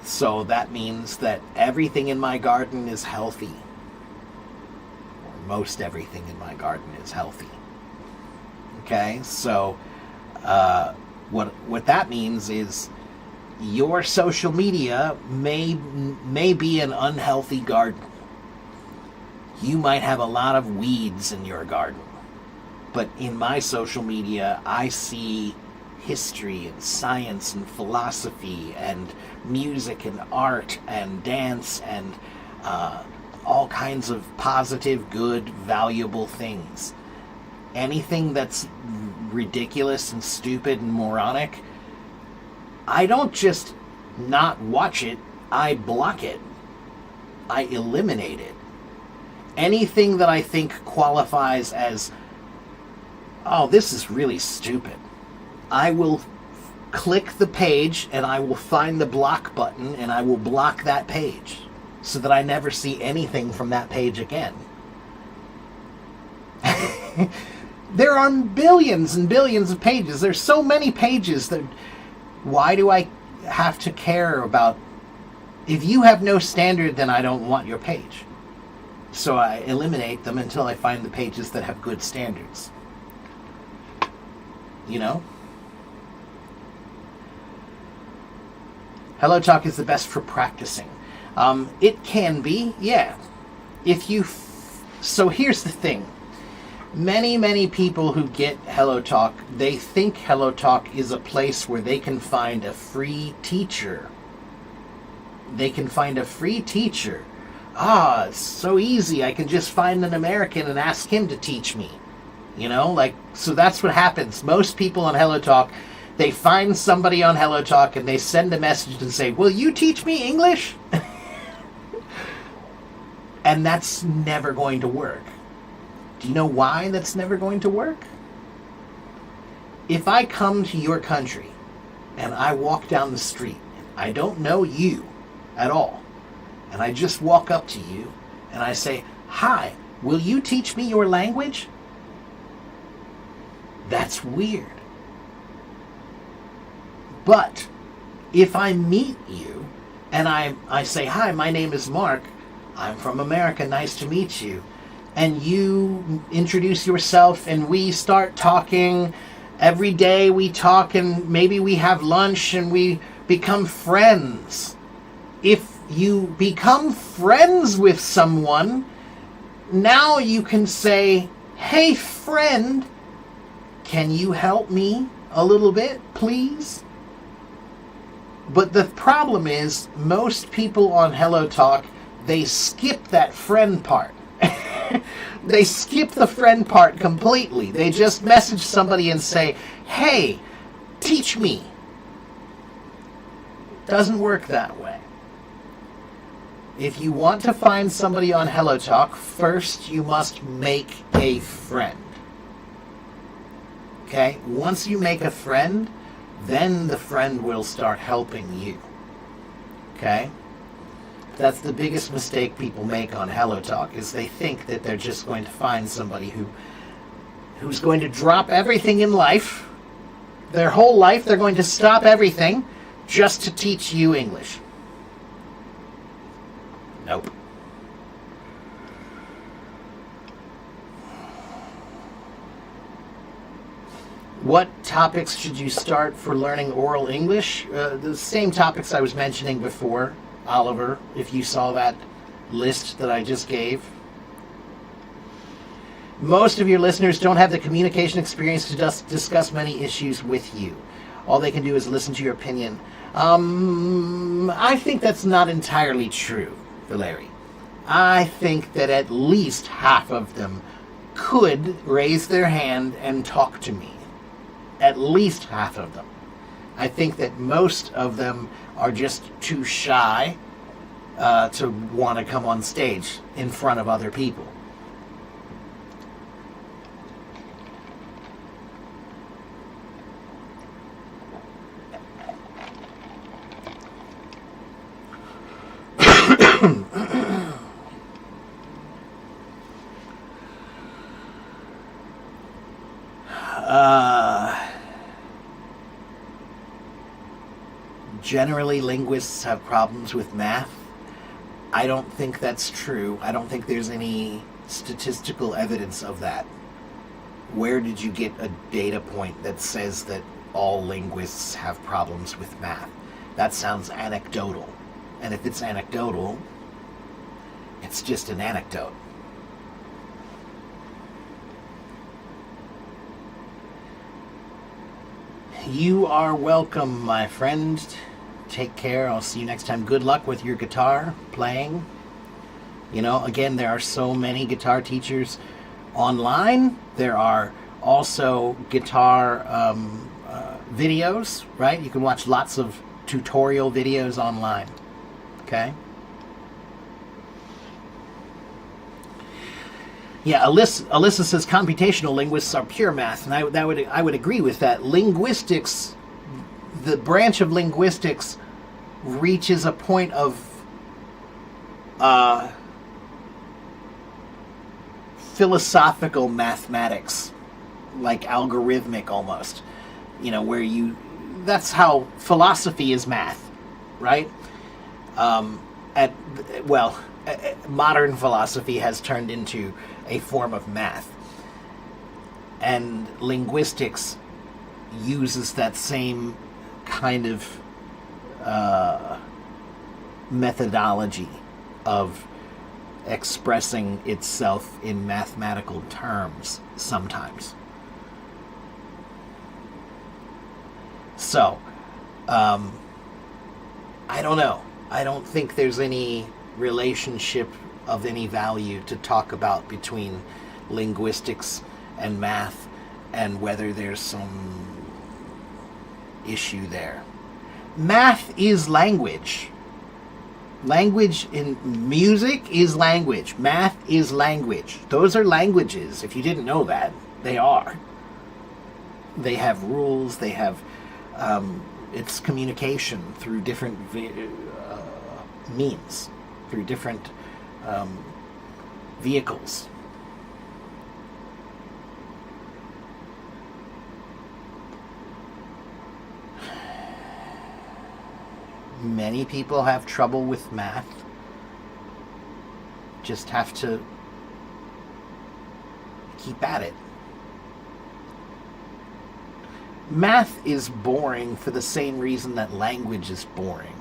So that means that everything in my garden is healthy. Or most everything in my garden is healthy. Okay, so... What that means is your social media may be an unhealthy garden. You might have a lot of weeds in your garden. But in my social media, I see history and science and philosophy and music and art and dance and all kinds of positive, good, valuable things. Anything that's ridiculous and stupid and moronic, I don't just not watch it, I block it. I eliminate it. Anything that I think qualifies as, oh, this is really stupid, I will click the page and I will find the block button and I will block that page so that I never see anything from that page again. There are billions and billions of pages. There's so many pages that... Why do I have to care about... If you have no standard, then I don't want your page. So I eliminate them until I find the pages that have good standards. You know? HelloTalk is the best for practicing. It can be, yeah. If you... So here's the thing. Many people who get HelloTalk, they think HelloTalk is a place where they can find a free teacher. They can find a free teacher. Ah, it's so easy. I can just find an American and ask him to teach me. You know, like, so that's what happens. Most people on HelloTalk, they find somebody on HelloTalk and they send a message and say, will you teach me English? And that's never going to work. Do you know why that's never going to work? If I come to your country and I walk down the street, I don't know you at all, and I just walk up to you and I say, hi, Will you teach me your language? That's weird. But if I meet you and I say, hi, my name is Mark, I'm from America, nice to meet you, and you introduce yourself and we start talking, every day we talk and maybe we have lunch and we become friends. If you become friends with someone, now you can say, hey friend, can you help me a little bit, please? But the problem is, most people on Hello Talk, they skip that friend part. They skip the friend part completely. They just message somebody and say, hey, teach me. Doesn't work that way. If you want to find somebody on Hello Talk, first you must make a friend. Okay? Once you make a friend, then the friend will start helping you. Okay? That's the biggest mistake people make on Hello Talk, is they think that they're just going to find somebody who's going to drop everything in life, their whole life, they're going to stop everything just to teach you English. Nope. What topics should you start for learning oral English? The same topics I was mentioning before, Oliver, if you saw that list that I just gave. Most of your listeners don't have the communication experience to discuss many issues with you. All they can do is listen to your opinion. I think that's not entirely true, Valeri. I think that at least half of them could raise their hand and talk to me. At least half of them. I think that most of them are just too shy to want to come on stage in front of other people. Generally, linguists have problems with math. I don't think that's true. I don't think there's any statistical evidence of that. Where did you get a data point that says that all linguists have problems with math? That sounds anecdotal. And if it's anecdotal, it's just an anecdote. You are welcome, my friend. Take care. I'll see you next time. Good luck with your guitar playing. You know, again, there are so many guitar teachers online. There are also guitar videos, right? You can watch lots of tutorial videos online. Okay? Yeah, Alyssa says computational linguists are pure math, and I would agree with that. Linguistics, the branch of linguistics, reaches a point of philosophical mathematics, like algorithmic almost. You know, where that's how philosophy is math, right? Modern philosophy has turned into a form of math. And linguistics uses that same kind of methodology of expressing itself in mathematical terms sometimes. So, I don't know. I don't think there's any relationship of any value to talk about between linguistics and math, and whether there's some issue there. Math is language. Language in music is language. Math is language. Those are languages. If you didn't know that, they are. They have rules. They have it's communication through different means, through different vehicles. Many people have trouble with math. Just have to keep at it. Math is boring for the same reason that language is boring.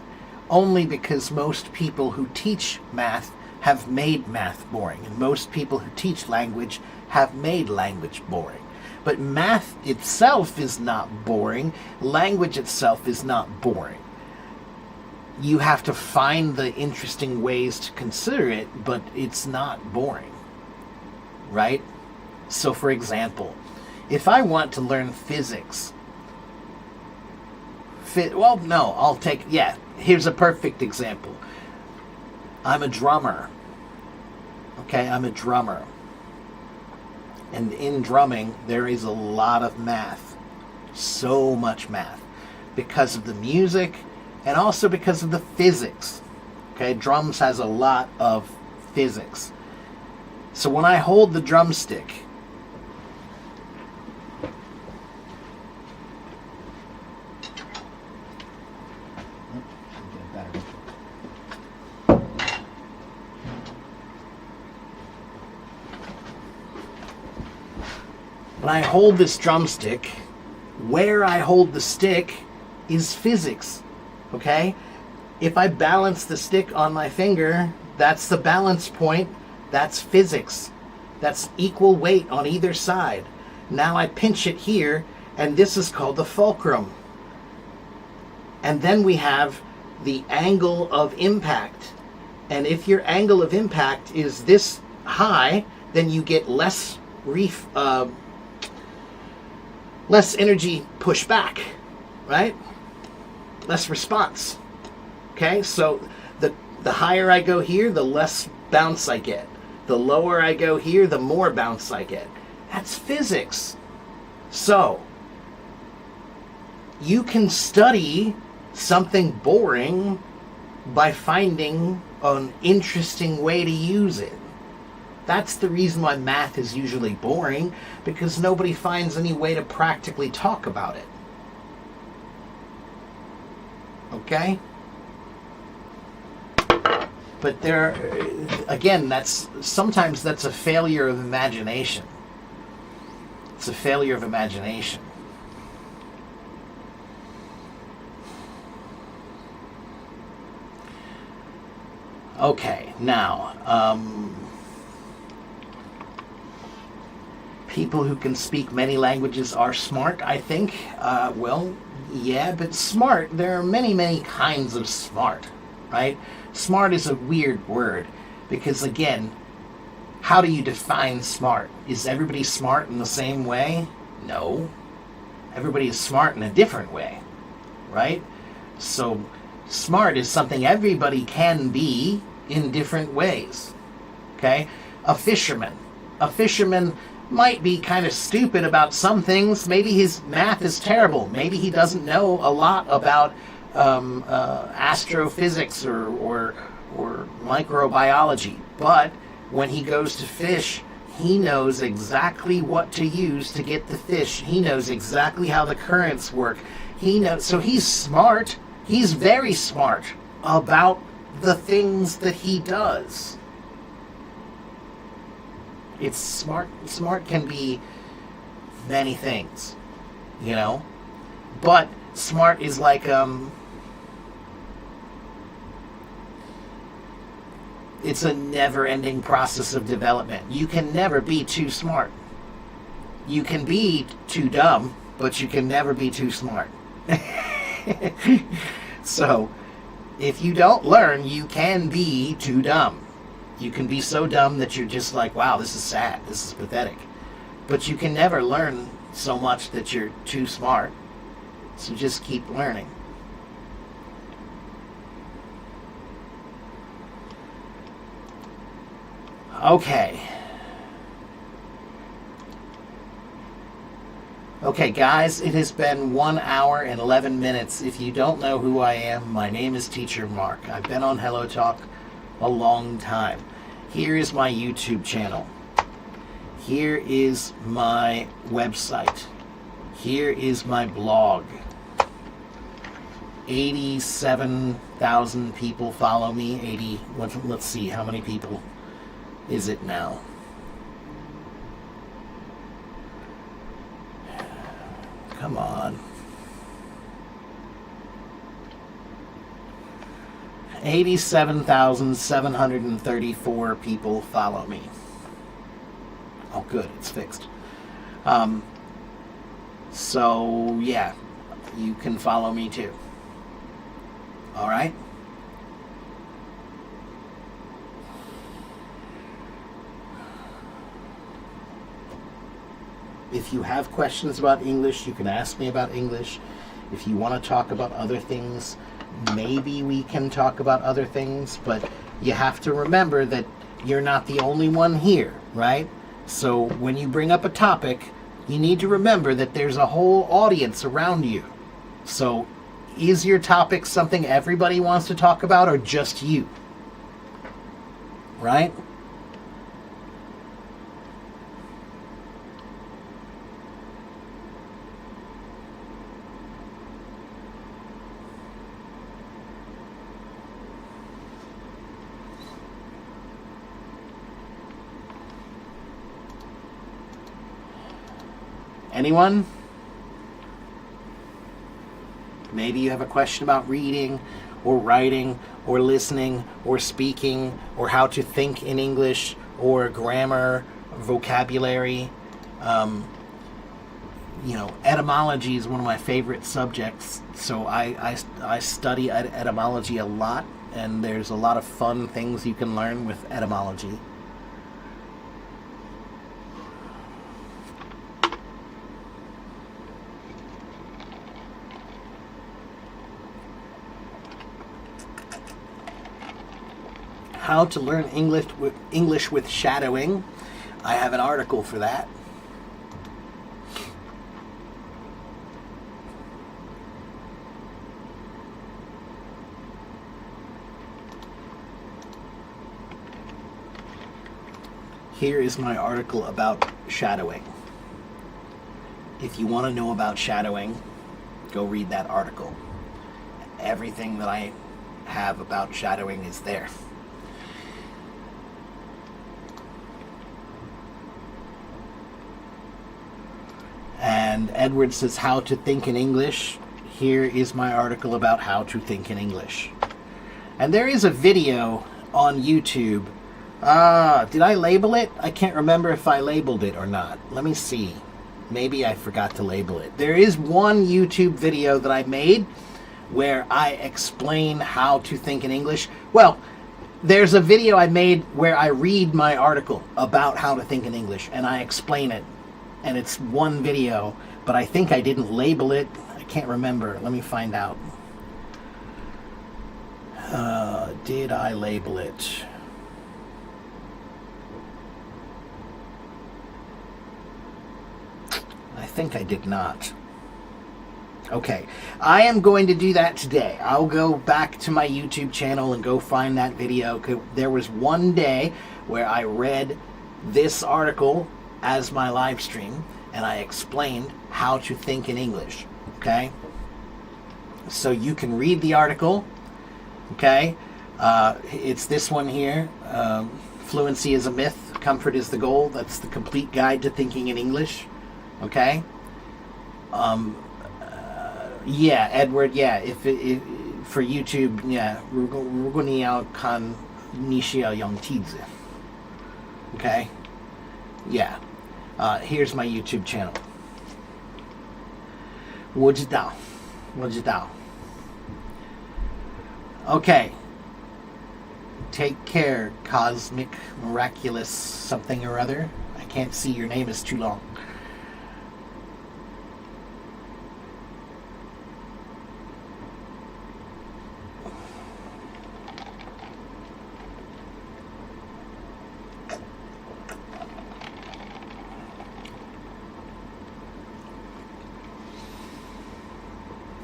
Only because most people who teach math have made math boring, and most people who teach language have made language boring. But math itself is not boring. Language itself is not boring. You have to find the interesting ways to consider it, but it's not boring, right? So for example, if I want to learn physics, here's a perfect example. I'm a drummer. Okay, I'm a drummer. And in drumming, there is a lot of math. So much math. Because of the music, and also because of the physics. Okay, drums has a lot of physics. So when I hold the drumstick, when I hold this drumstick, where I hold the stick is physics. Okay? If I balance the stick on my finger, that's the balance point. That's physics. That's equal weight on either side. Now I pinch it here, and this is called the fulcrum. And then we have the angle of impact. And if your angle of impact is this high, then you get less energy pushback, right? Less response. Okay, so the higher I go here, the less bounce I get. The lower I go here, the more bounce I get. That's physics. So, you can study something boring by finding an interesting way to use it. That's the reason why math is usually boring, because nobody finds any way to practically talk about it. Okay? But sometimes that's a failure of imagination. It's a failure of imagination. Okay, now, people who can speak many languages are smart, I think. Yeah, but smart, there are many, many kinds of smart, right? Smart is a weird word because, again, how do you define smart? Is everybody smart in the same way? No. Everybody is smart in a different way, right? So smart is something everybody can be in different ways, okay? A fisherman might be kind of stupid about some things. Maybe his math is terrible. Maybe he doesn't know a lot about astrophysics or microbiology. But when he goes to fish, he knows exactly what to use to get the fish. He knows exactly how the currents work. So he's smart. He's very smart about the things that he does. It's smart. Smart can be many things, you know? But smart is like, it's a never-ending process of development. You can never be too smart. You can be too dumb, but you can never be too smart. So, if you don't learn, you can be too dumb. You can be so dumb that you're just like, wow, this is sad, this is pathetic. But you can never learn so much that you're too smart. So just keep learning. Okay. Okay, guys, it has been 1 hour and 11 minutes. If you don't know who I am, my name is Teacher Mark. I've been on Hello Talk a long time. Here is my YouTube channel. Here is my website. Here is my blog. 87,000 people follow me. Let's see, how many people is it now? Come on. 87,734 people follow me. Oh, good, it's fixed. So, yeah, you can follow me too. All right? If you have questions about English, you can ask me about English. If you want to talk about other things, maybe we can talk about other things, but you have to remember that you're not the only one here, right? So when you bring up a topic, you need to remember that there's a whole audience around you. So is your topic something everybody wants to talk about or just you? Right? Anyone? Maybe you have a question about reading or writing or listening or speaking or how to think in English or grammar, vocabulary. Etymology is one of my favorite subjects, so I study etymology a lot, and there's a lot of fun things you can learn with etymology. How to learn English with shadowing. I have an article for that. Here is my article about shadowing. If you want to know about shadowing, go read that article. Everything that I have about shadowing is there. And Edward says, how to think in English. Here is my article about how to think in English. And there is a video on YouTube. Did I label it? I can't remember if I labeled it or not. Let me see. Maybe I forgot to label it. There is one YouTube video that I made where I explain how to think in English. Well, there's a video I made where I read my article about how to think in English, and I explain it. And it's one video, but I think I didn't label it. I can't remember. Let me find out. Did I label it? I think I did not. Okay, I am going to do that today. I'll go back to my YouTube channel and go find that video. There was one day where I read this article as my live stream, and I explained how to think in English. Okay, so you can read the article. Okay, it's this one here. Fluency is a myth, comfort is the goal. That's the complete guide to thinking in English. Okay. Yeah, Edward. Yeah, if for YouTube, yeah, kan nishia young tizi. Okay. Yeah. Here's my YouTube channel. 我知道. Okay. Take care, cosmic, miraculous, something or other. I can't see, your name is too long.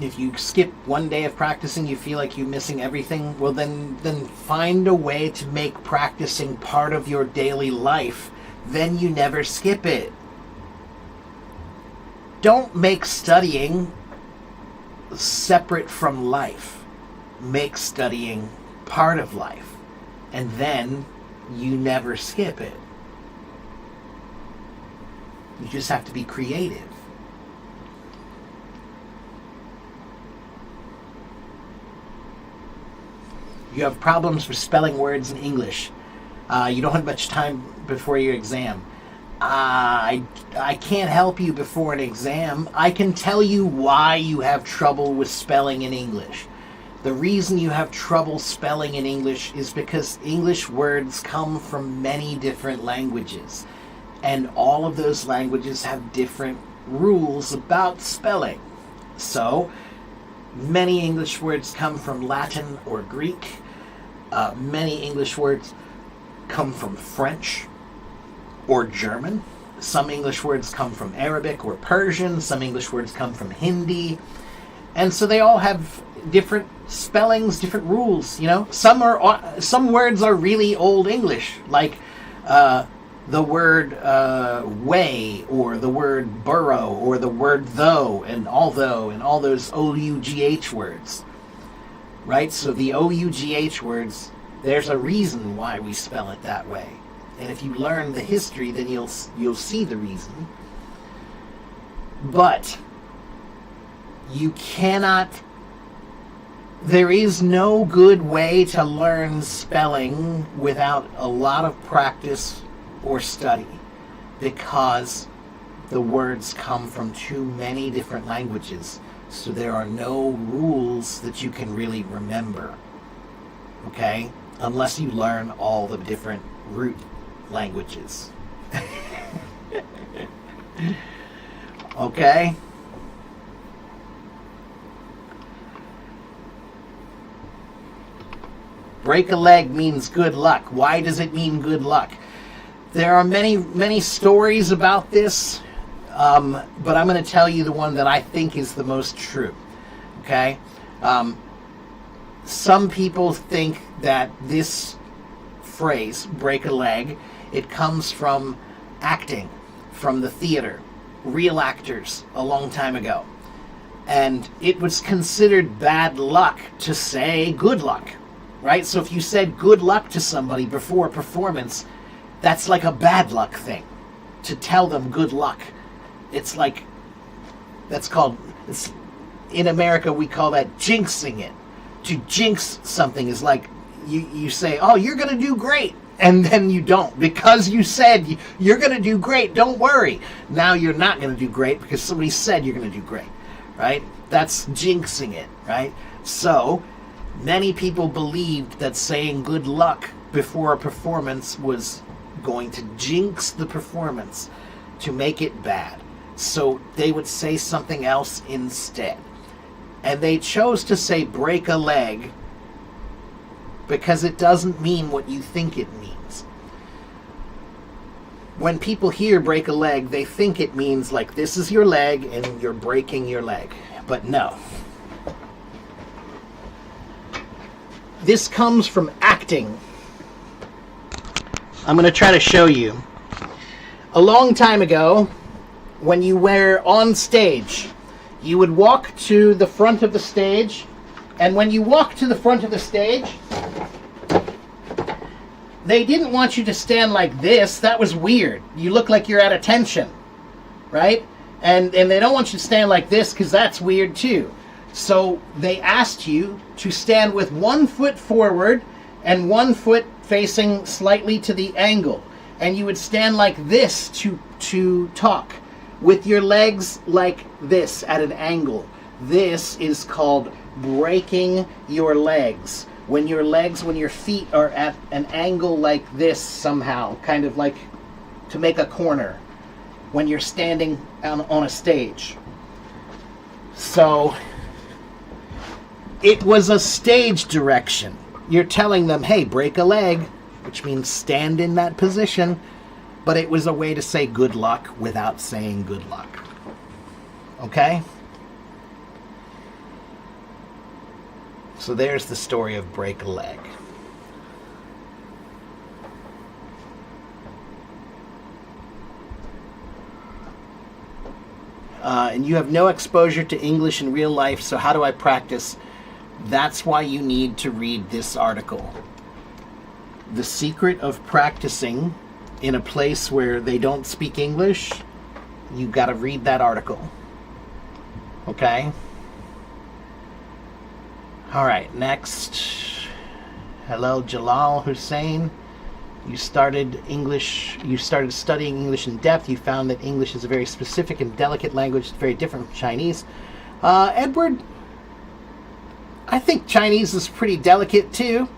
If you skip one day of practicing, you feel like you're missing everything, well then find a way to make practicing part of your daily life. Then you never skip it. Don't make studying separate from life. Make studying part of life. And then you never skip it. You just have to be creative. You have problems with spelling words in English. You don't have much time before your exam. I can't help you before an exam. I can tell you why you have trouble with spelling in English. The reason you have trouble spelling in English is because English words come from many different languages. And all of those languages have different rules about spelling. So, many English words come from Latin or Greek. Many English words come from French or German. Some English words come from Arabic or Persian. Some English words come from Hindi. And so they all have different spellings, different rules, you know. Some words are really old English, like the word way, or the word burrow, or the word though, and all those O-U-G-H words. Right? So the O-U-G-H words, there's a reason why we spell it that way. And if you learn the history, then you'll see the reason. But you cannot, there is no good way to learn spelling without a lot of practice or study, because the words come from too many different languages. So there are no rules that you can really remember, okay? Unless you learn all the different root languages. Okay? Break a leg means good luck. Why does it mean good luck? There are many stories about this. But I'm going to tell you the one that I think is the most true. Okay? Some people think that this phrase, break a leg, it comes from acting, from the theater, real actors a long time ago. And it was considered bad luck to say good luck, right? So if you said good luck to somebody before a performance, that's like a bad luck thing, to tell them good luck. It's like, in America we call that jinxing it. To jinx something is like you say, oh, you're going to do great, and then you don't. Because you said you're going to do great, don't worry. Now you're not going to do great because somebody said you're going to do great, right? That's jinxing it, right? So many people believed that saying good luck before a performance was going to jinx the performance, to make it bad. So they would say something else instead. And they chose to say break a leg because it doesn't mean what you think it means. When people hear break a leg, they think it means like this is your leg and you're breaking your leg. But no. This comes from acting. I'm going to try to show you. A long time ago, when you were on stage, you would walk to the front of the stage, and when you walk to the front of the stage, they didn't want you to stand like this. That was weird. You look like you're at attention, right? And they don't want you to stand like this because that's weird too. So they asked you to stand with 1 foot forward and 1 foot facing slightly to the angle. And you would stand like this to talk, with your legs like this at an angle. This is called breaking your legs. When your feet are at an angle like this somehow, kind of like to make a corner, when you're standing on a stage. So it was a stage direction. You're telling them, hey, break a leg, which means stand in that position. But it was a way to say good luck without saying good luck. Okay? So there's the story of break a leg. And you have no exposure to English in real life, so how do I practice? That's why you need to read this article. The secret of practicing in a place where they don't speak English, you got to read that article. Okay? All right, next. Hello, Jalal Hussein. You started studying English in depth. You found that English is a very specific and delicate language. It's very different from Chinese. Edward, I think Chinese is pretty delicate too.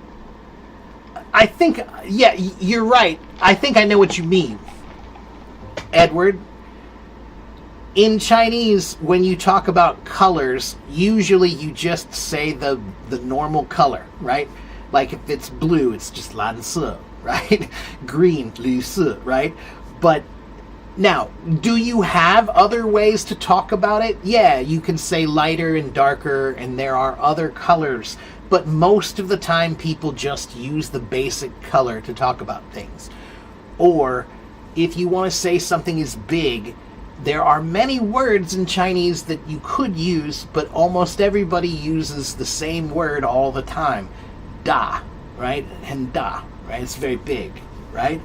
I think, yeah, you're right. I think I know what you mean, Edward. In Chinese, when you talk about colors, usually you just say the normal color, right? Like if it's blue, it's just 蓝色, right? Green, 绿色, right? But now, do you have other ways to talk about it? Yeah, you can say lighter and darker, and there are other colors. But most of the time, people just use the basic color to talk about things. Or, if you want to say something is big, there are many words in Chinese that you could use, but almost everybody uses the same word all the time. Da, right? And da, right? It's very big, right?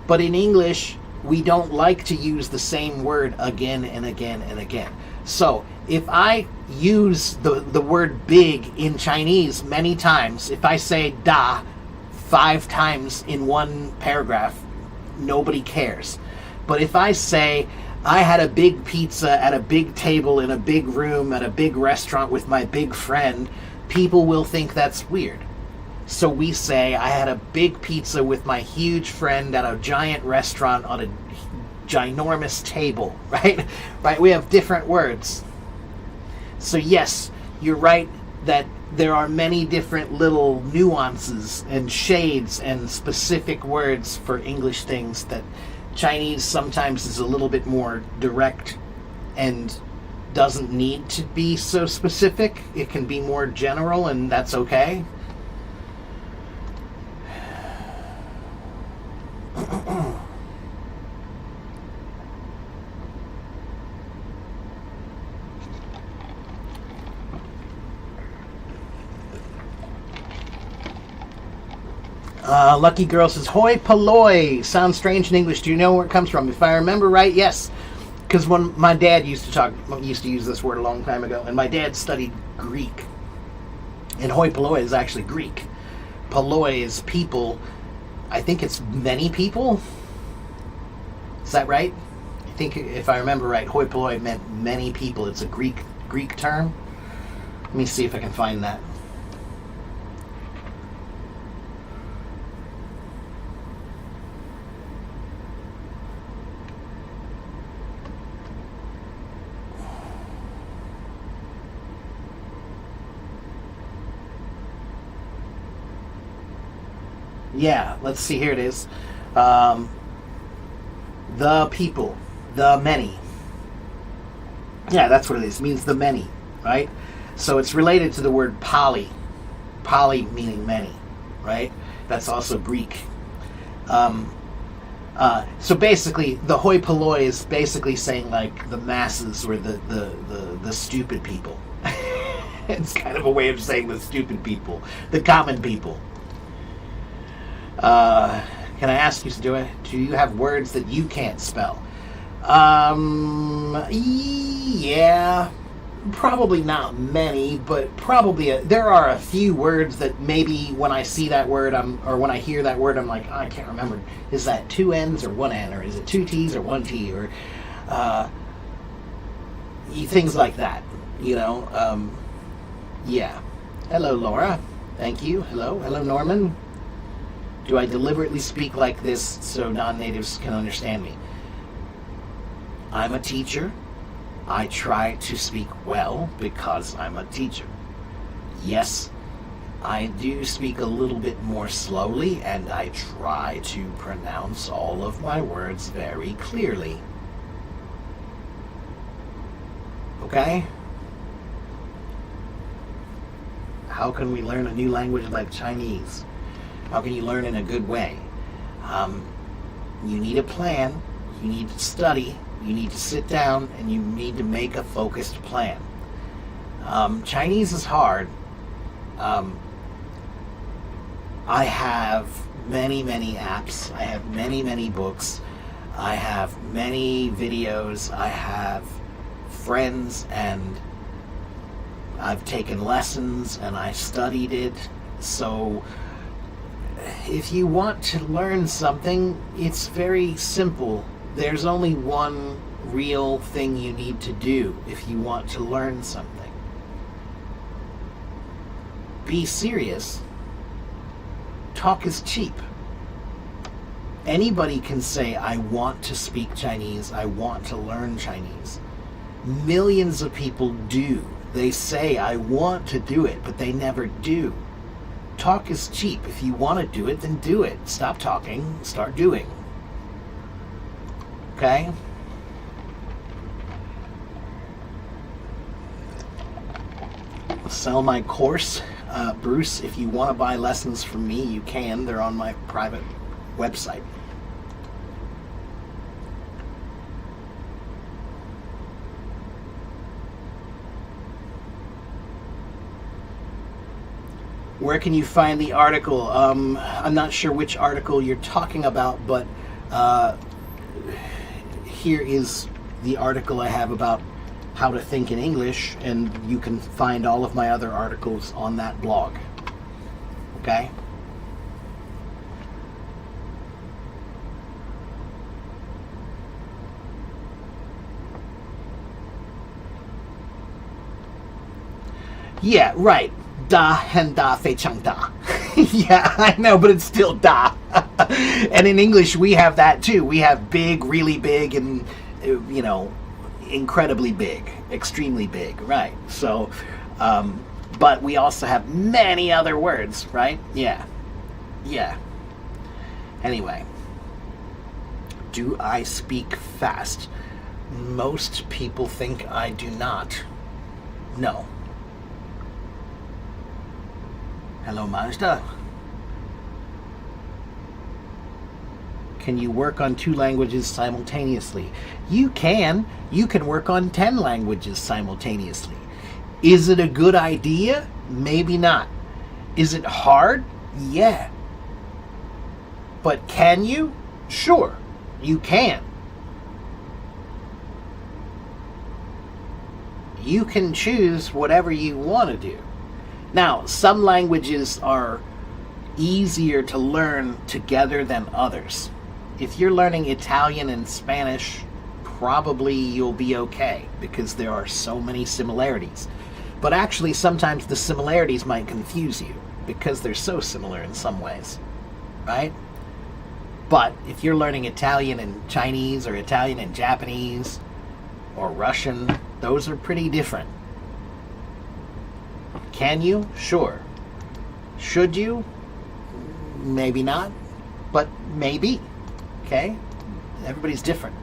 But in English, we don't like to use the same word again and again and again. So, if I use the word big in Chinese many times, if I say da 5 times in one paragraph, nobody cares. But if I say, I had a big pizza at a big table in a big room at a big restaurant with my big friend, people will think that's weird. So we say, I had a big pizza with my huge friend at a giant restaurant on a ginormous table, right? Right? We have different words. So yes, you're right that there are many different little nuances and shades and specific words for English things that Chinese sometimes is a little bit more direct and doesn't need to be so specific. It can be more general, and that's okay. Lucky Girl says, hoi polloi. Sounds strange in English. Do you know where it comes from? If I remember right, yes. Because when my dad used to use this word a long time ago, and my dad studied Greek. And hoi polloi is actually Greek. Polloi is people. I think it's many people. Is that right? I think if I remember right, hoi polloi meant many people. It's a Greek term. Let me see if I can find that. Yeah, let's see, here it is. The people, the many. Yeah, that's what it is. It means the many, right? So it's related to the word poly. Poly meaning many, right? That's also Greek. So basically, the hoi polloi is basically saying like the masses or the stupid people. It's kind of a way of saying the stupid people, the common people. Can I ask you, do you have words that you can't spell? Yeah, probably not many, but probably there are a few words that maybe when I see that word, or when I hear that word, I'm like, oh, I can't remember. Is that 2 N's or 1 N, or is it 2 T's or 1 T, or things like that, you know? Yeah. Hello, Laura. Thank you. Hello, Norman. Do I deliberately speak like this so non-natives can understand me? I'm a teacher. I try to speak well because I'm a teacher. Yes, I do speak a little bit more slowly, and I try to pronounce all of my words very clearly. Okay? How can we learn a new language like Chinese? How can you learn in a good way? You need a plan. You need to study. You need to sit down and you need to make a focused plan. Chinese is hard. I have many apps. I have many books. I have many videos. I have friends, and I've taken lessons and I studied it. So if you want to learn something, it's very simple. There's only one real thing you need to do if you want to learn something. Be serious. Talk is cheap. Anybody can say, I want to speak Chinese, I want to learn Chinese. Millions of people do. They say, I want to do it, but they never do. Talk is cheap. If you want to do it, then do it. Stop talking, start doing. Okay? Sell my course. Bruce, if you want to buy lessons from me, you can. They're on my private website. Where can you find the article? I'm not sure which article you're talking about, but here is the article I have about how to think in English, and you can find all of my other articles on that blog. Okay? Yeah, right. Da and da fei chang da. Yeah, I know, but it's still da. And in English, we have that too. We have big, really big, and, you know, incredibly big, extremely big, right? So, but we also have many other words, right? Yeah. Anyway, do I speak fast? Most people think I do not. No. Hello, Mazda. Can you work on 2 languages simultaneously? You can. You can work on 10 languages simultaneously. Is it a good idea? Maybe not. Is it hard? Yeah. But can you? Sure, you can. You can choose whatever you want to do. Now, some languages are easier to learn together than others. If you're learning Italian and Spanish, probably you'll be okay because there are so many similarities. But actually, sometimes the similarities might confuse you because they're so similar in some ways, right? But if you're learning Italian and Chinese or Italian and Japanese or Russian, those are pretty different. Can you? Sure. Should you? Maybe not, but maybe. Okay? Everybody's different.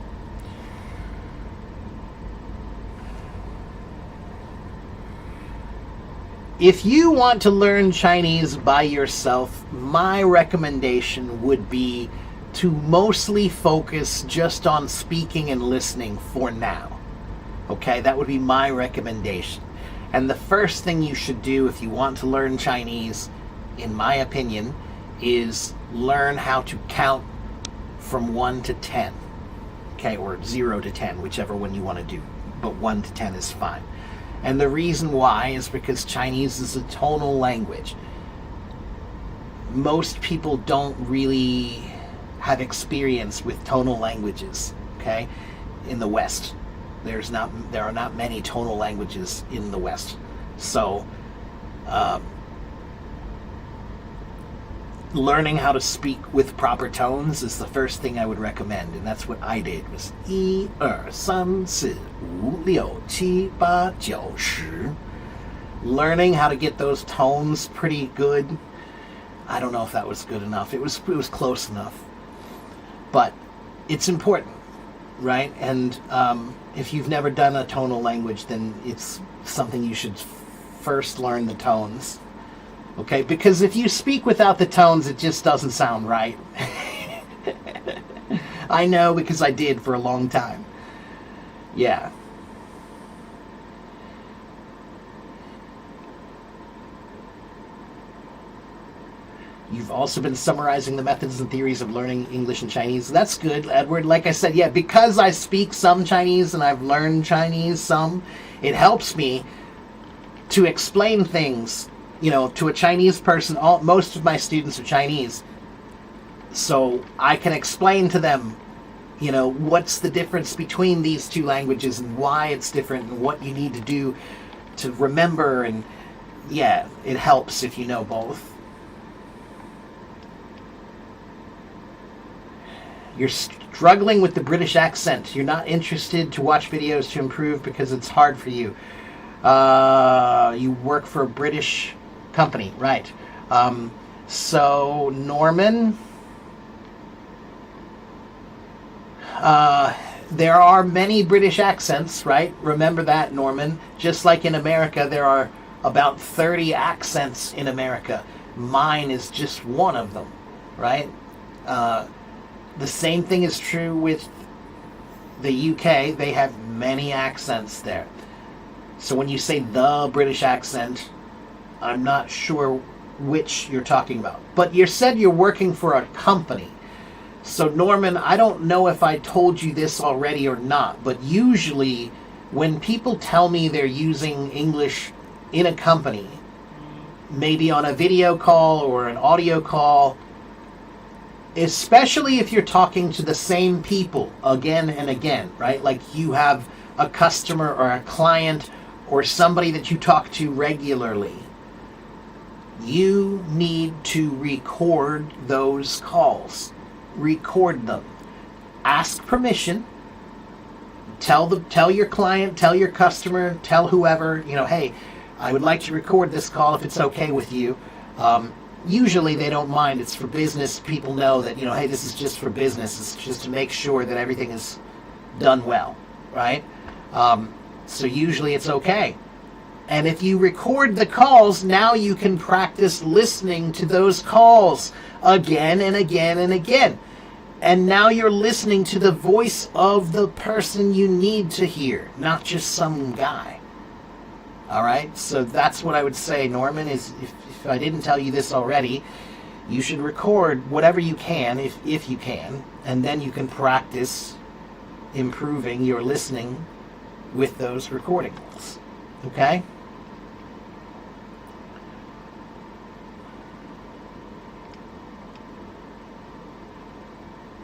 If you want to learn Chinese by yourself, my recommendation would be to mostly focus just on speaking and listening for now. Okay? That would be my recommendation. And the first thing you should do if you want to learn Chinese, in my opinion, is learn how to count from 1 to 10. Okay, or 0 to 10, whichever one you want to do. But 1 to 10 is fine. And the reason why is because Chinese is a tonal language. Most people don't really have experience with tonal languages, okay, in the West. There are not many tonal languages in the West. So, learning how to speak with proper tones is the first thing I would recommend, and that's what I did. Was 1 2 3 4 5 6 7 8 9 10. Learning how to get those tones pretty good. I don't know if that was good enough. It was close enough, but it's important, right? And if you've never done a tonal language, then it's something you should first learn the tones. Okay, because if you speak without the tones, it just doesn't sound right. I know, because I did for a long time. Yeah. You've also been summarizing the methods and theories of learning English and Chinese. That's good, Edward. Like I said, yeah, because I speak some Chinese and I've learned Chinese some, it helps me to explain things, to a Chinese person. Most of my students are Chinese. So I can explain to them, what's the difference between these two languages and why it's different and what you need to do to remember. And yeah, it helps if you know both. You're struggling with the British accent. You're not interested to watch videos to improve because it's hard for you. You work for a British company, right? So, Norman, there are many British accents, right? Remember that, Norman. Just like in America, there are about 30 accents in America. Mine is just one of them, right? The same thing is true with the UK. They have many accents there. So when you say the British accent, I'm not sure which you're talking about. But you said you're working for a company. So Norman, I don't know if I told you this already or not, but usually when people tell me they're using English in a company, maybe on a video call or an audio call, especially if you're talking to the same people again and again, right? Like you have a customer or a client or somebody that you talk to regularly, you need to record those calls. Record them. Ask permission. Tell your client, tell your customer, tell whoever, hey, I would like to record this call if it's okay with you. Usually they don't mind. It's for business. People know that, hey, this is just for business. It's just to make sure that everything is done well, right? So usually it's okay. And if you record the calls, now you can practice listening to those calls again and again and again. And now you're listening to the voice of the person you need to hear, not just some guy. All right? So that's what I would say, Norman, is if I didn't tell you this already, you should record whatever you can, if you can, and then you can practice improving your listening with those recordings. Okay?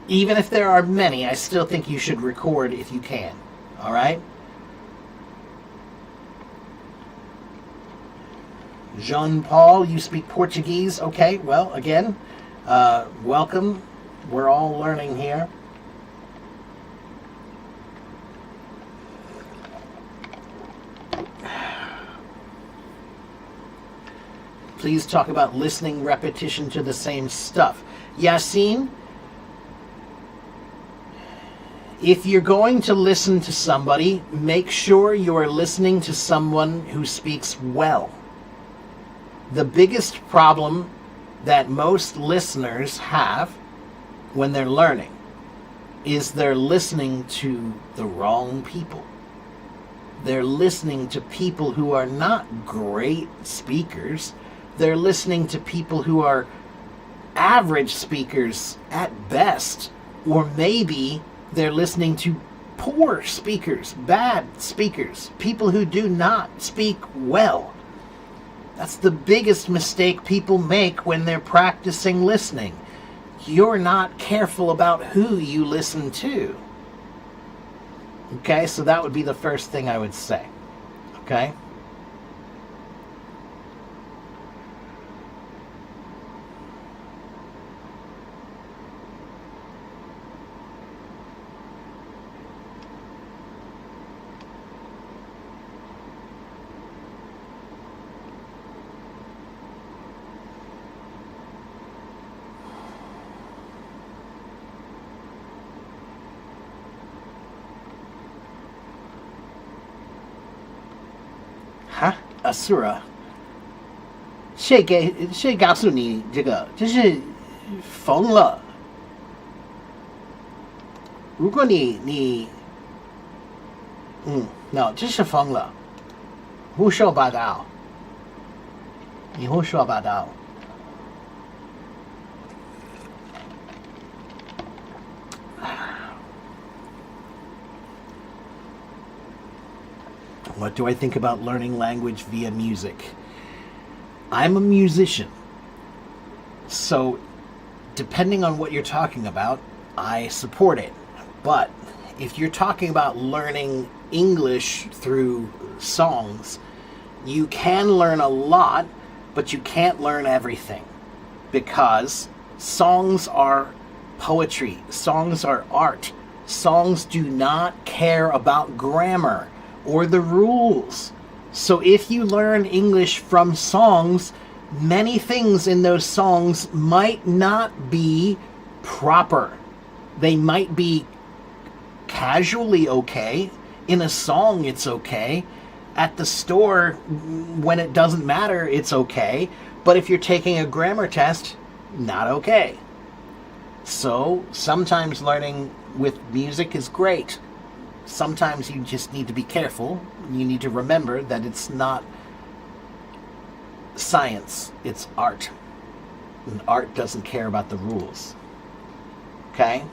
Even if there are many, I still think you should record if you can. All right? Jean-Paul, you speak Portuguese. Okay, well, again, welcome. We're all learning here. Please talk about listening repetition to the same stuff. Yassine, if you're going to listen to somebody, make sure you are listening to someone who speaks well. The biggest problem that most listeners have when they're learning is they're listening to the wrong people. They're listening to people who are not great speakers. They're listening to people who are average speakers at best, or maybe they're listening to poor speakers, bad speakers, people who do not speak well. That's the biggest mistake people make when they're practicing listening. You're not careful about who you listen to. Okay, so that would be the first thing I would say. Okay?哈 Asura， 谁告诉你这个？就是疯了。如果你 No， 这是疯了，胡说八道，你胡说八道。What do I think about learning language via music? I'm a musician. So, depending on what you're talking about, I support it. But if you're talking about learning English through songs, you can learn a lot, but you can't learn everything. Because songs are poetry, songs are art. Songs do not care about grammar or the rules. So if you learn English from songs, many things in those songs might not be proper. They might be casually okay. In a song, it's okay. At the store, when it doesn't matter, it's okay. But if you're taking a grammar test, not okay. So sometimes learning with music is great. Sometimes you just need to be careful. You need to remember that it's not science, it's art. And art doesn't care about the rules. Okay?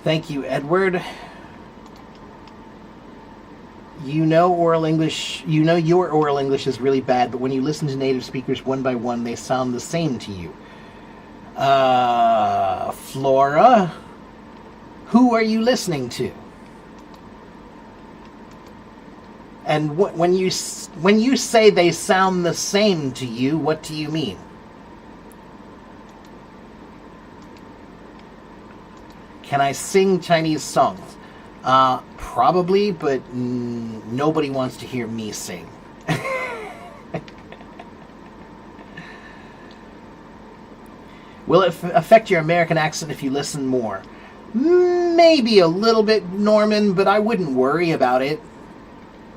Thank you, Edward. You know oral English, you know your oral English is really bad, but when you listen to native speakers one by one, they sound the same to you. Flora, who are you listening to? And when you say they sound the same to you, what do you mean? Can I sing Chinese songs? Probably, but nobody wants to hear me sing. Will it affect your American accent if you listen more? Maybe a little bit, Norman, but I wouldn't worry about it.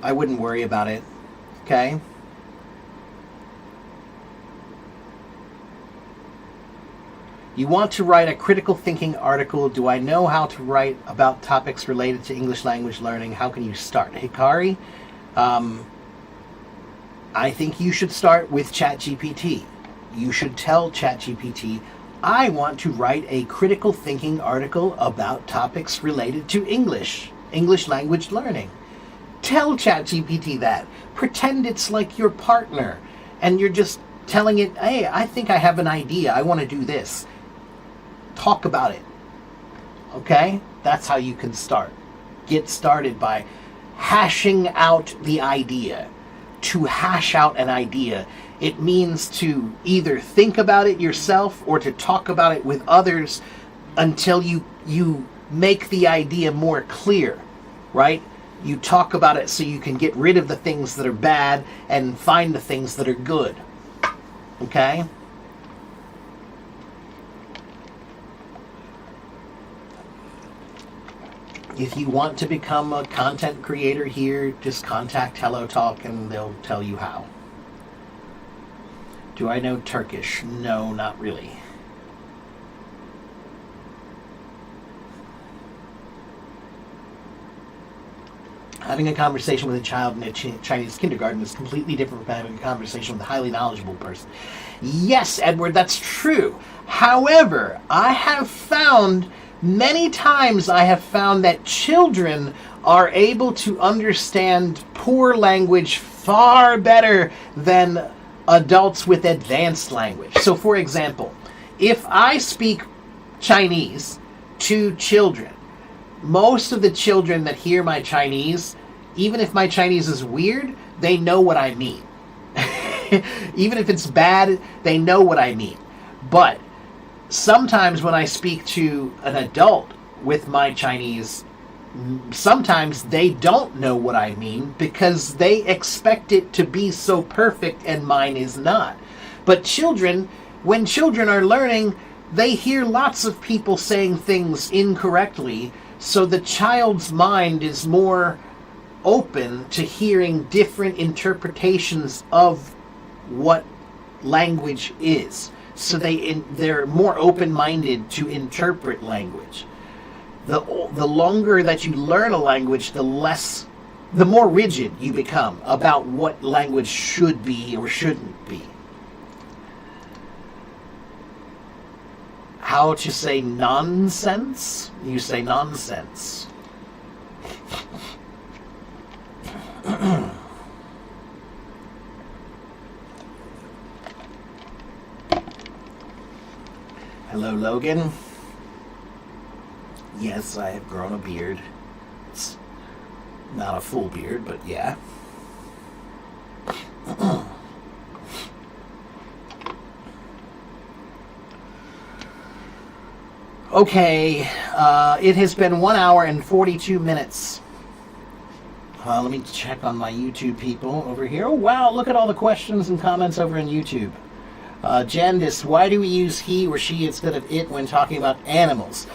I wouldn't worry about it. Okay? You want to write a critical thinking article. Do I know how to write about topics related to English language learning? How can you start? Hikari, I think you should start with ChatGPT. You should tell ChatGPT, I want to write a critical thinking article about topics related to English language learning. Tell ChatGPT that. Pretend it's like your partner and you're just telling it, hey, I think I have an idea. I want to do this. Talk about it. Okay? That's how you can start. Get started by hashing out the idea. To hash out an idea, it means to either think about it yourself or to talk about it with others until you make the idea more clear, right? You talk about it so you can get rid of the things that are bad and find the things that are good. Okay? If you want to become a content creator here, just contact Hello Talk and they'll tell you how. Do I know Turkish? No, not really. Having a conversation with a child in a Chinese kindergarten is completely different from having a conversation with a highly knowledgeable person. Yes, Edward, that's true. However, many times I have found that children are able to understand poor language far better than adults with advanced language. So, for example, if I speak Chinese to children, most of the children that hear my Chinese, even if my Chinese is weird, they know what I mean. Even if it's bad, they know what I mean. But sometimes when I speak to an adult with my Chinese, sometimes they don't know what I mean because they expect it to be so perfect and mine is not. But when children are learning, they hear lots of people saying things incorrectly, so the child's mind is more open to hearing different interpretations of what language is. So they're more open-minded to interpret language. the longer that you learn a language, the more rigid you become about what language should be or shouldn't be. How to say nonsense? You say nonsense. Hello, Logan. Yes, I have grown a beard. It's not a full beard, but yeah. Okay, it has been 1 hour and 42 minutes. Let me check on my YouTube people over here. Oh, wow, look at all the questions and comments over in YouTube. Jandis, why do we use he or she instead of it when talking about animals?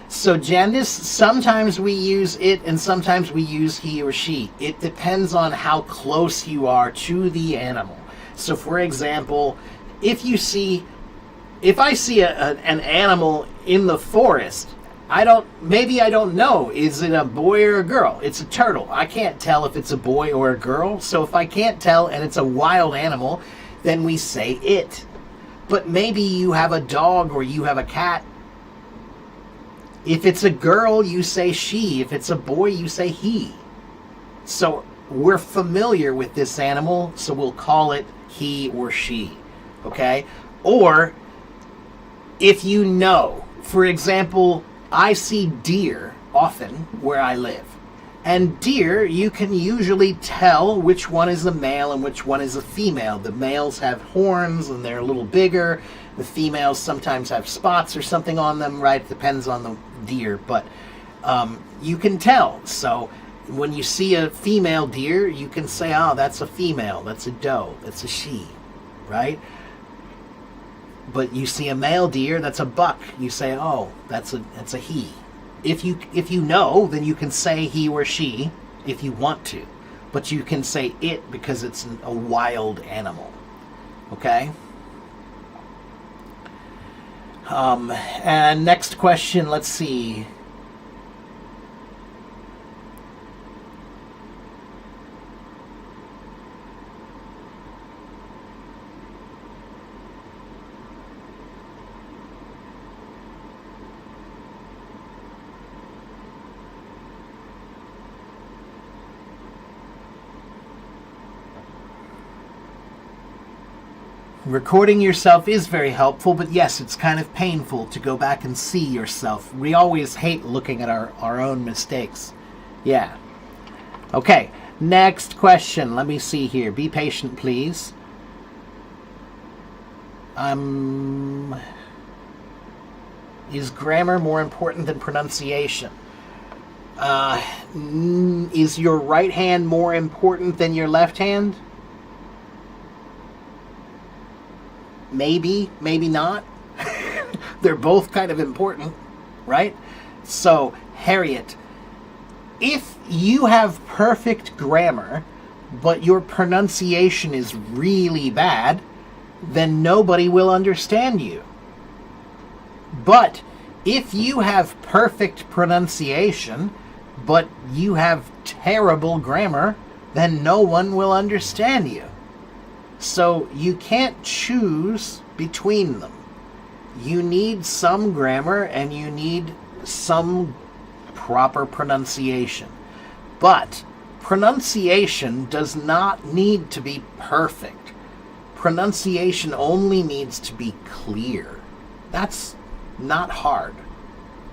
So Jandis, sometimes we use it and sometimes we use he or she. It depends on how close you are to the animal. So for example, if I see an animal in the forest, maybe I don't know, is it a boy or a girl? It's a turtle. I can't tell if it's a boy or a girl. So if I can't tell and it's a wild animal, then we say it. But maybe you have a dog or you have a cat. If it's a girl, you say she. If it's a boy, you say he. So we're familiar with this animal, so we'll call it he or she. Okay? Or if you know, for example, I see deer often where I live. And deer, you can usually tell which one is a male and which one is a female. The males have horns and they're a little bigger. The females sometimes have spots or something on them, right? It depends on the deer, but you can tell. So when you see a female deer, you can say, oh, that's a female, that's a doe, that's a she, right? But you see a male deer, that's a buck. You say, oh, that's a he. If you know, then you can say he or she if you want to. But you can say it because it's a wild animal. Okay? And next question, let's see. Recording yourself is very helpful, but yes, it's kind of painful to go back and see yourself. We always hate looking at our own mistakes. Yeah. Okay, next question. Let me see here. Be patient, please. Is grammar more important than pronunciation? Is your right hand more important than your left hand? Maybe, maybe not. They're both kind of important, right? So, Harriet, if you have perfect grammar, but your pronunciation is really bad, then nobody will understand you. But if you have perfect pronunciation, but you have terrible grammar, then no one will understand you. So you can't choose between them. You need some grammar and you need some proper pronunciation. But pronunciation does not need to be perfect. Pronunciation only needs to be clear. That's not hard.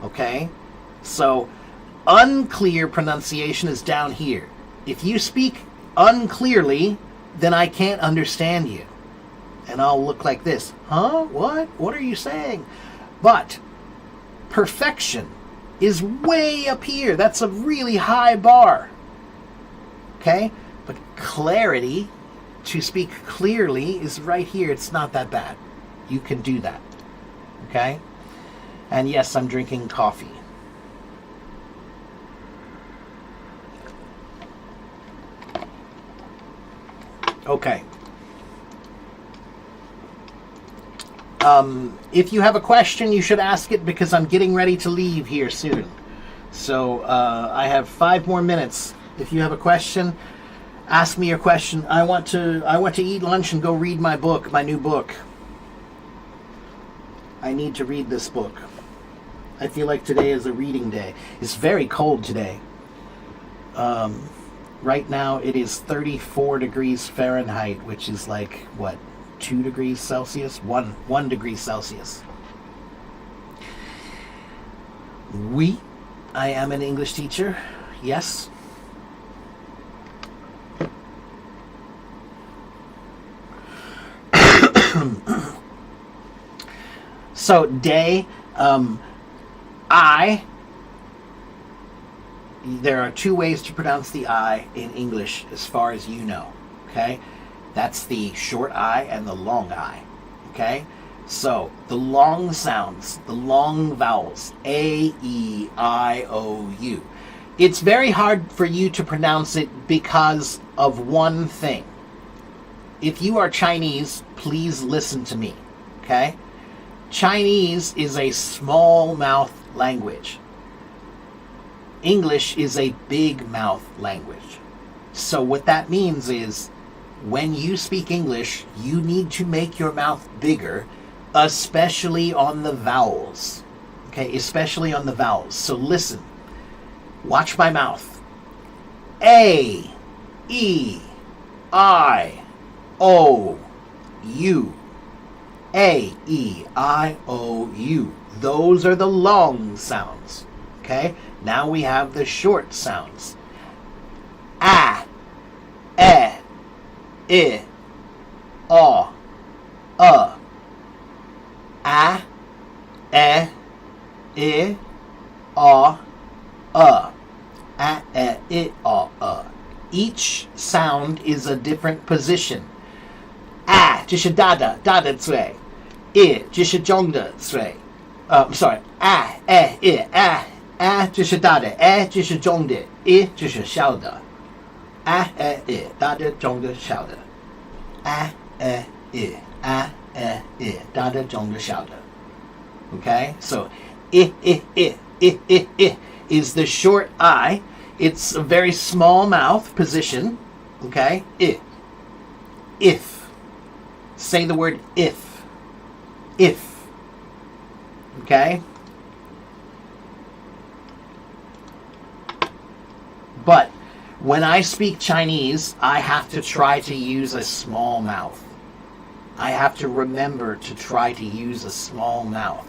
Okay? So unclear pronunciation is down here. If you speak unclearly, then I can't understand you. And I'll look like this. Huh? What? What are you saying? But perfection is way up here. That's a really high bar. Okay? But clarity, to speak clearly, is right here. It's not that bad. You can do that. Okay? And yes, I'm drinking coffee. Okay. If you have a question, you should ask it because I'm getting ready to leave here soon. So I have 5 more minutes. If you have a question, ask me your question. I want to eat lunch and go read my book, my new book. I need to read this book. I feel like today is a reading day. It's very cold today. Right now it is 34 degrees Fahrenheit, which is like, what, 2 degrees Celsius? 1 degree Celsius. Oui, I am an English teacher. Yes. So, day, I, there are 2 ways to pronounce the I in English as far as you know, okay? That's the short I and the long I, okay? So, the long sounds, the long vowels, A, E, I, O, U. It's very hard for you to pronounce it because of one thing. If you are Chinese, please listen to me, okay? Chinese is a small mouth language. English is a big mouth language. So what that means is when you speak English, you need to make your mouth bigger, especially on the vowels. Okay, especially on the vowels. So listen. Watch my mouth. A, E, I, O, U. A, E, I, O, U. Those are the long sounds. Okay? Now we have the short sounds. A, E, I, O, A, E, I, O, A. I, O, Each sound is a different position. A, 这是大的嘴。I, 这是中的嘴。sorry. A, I, 这是大的。A, 这是中的。I, 这是小的。A, I, 大的、中的、小的。A, I, 大的、中的、小的。Okay? So, I is the short I. It's a very small mouth position. Okay? I. If. Say the word if. If. Okay? But when I speak Chinese, I have to try to use a small mouth. I have to remember to try to use a small mouth.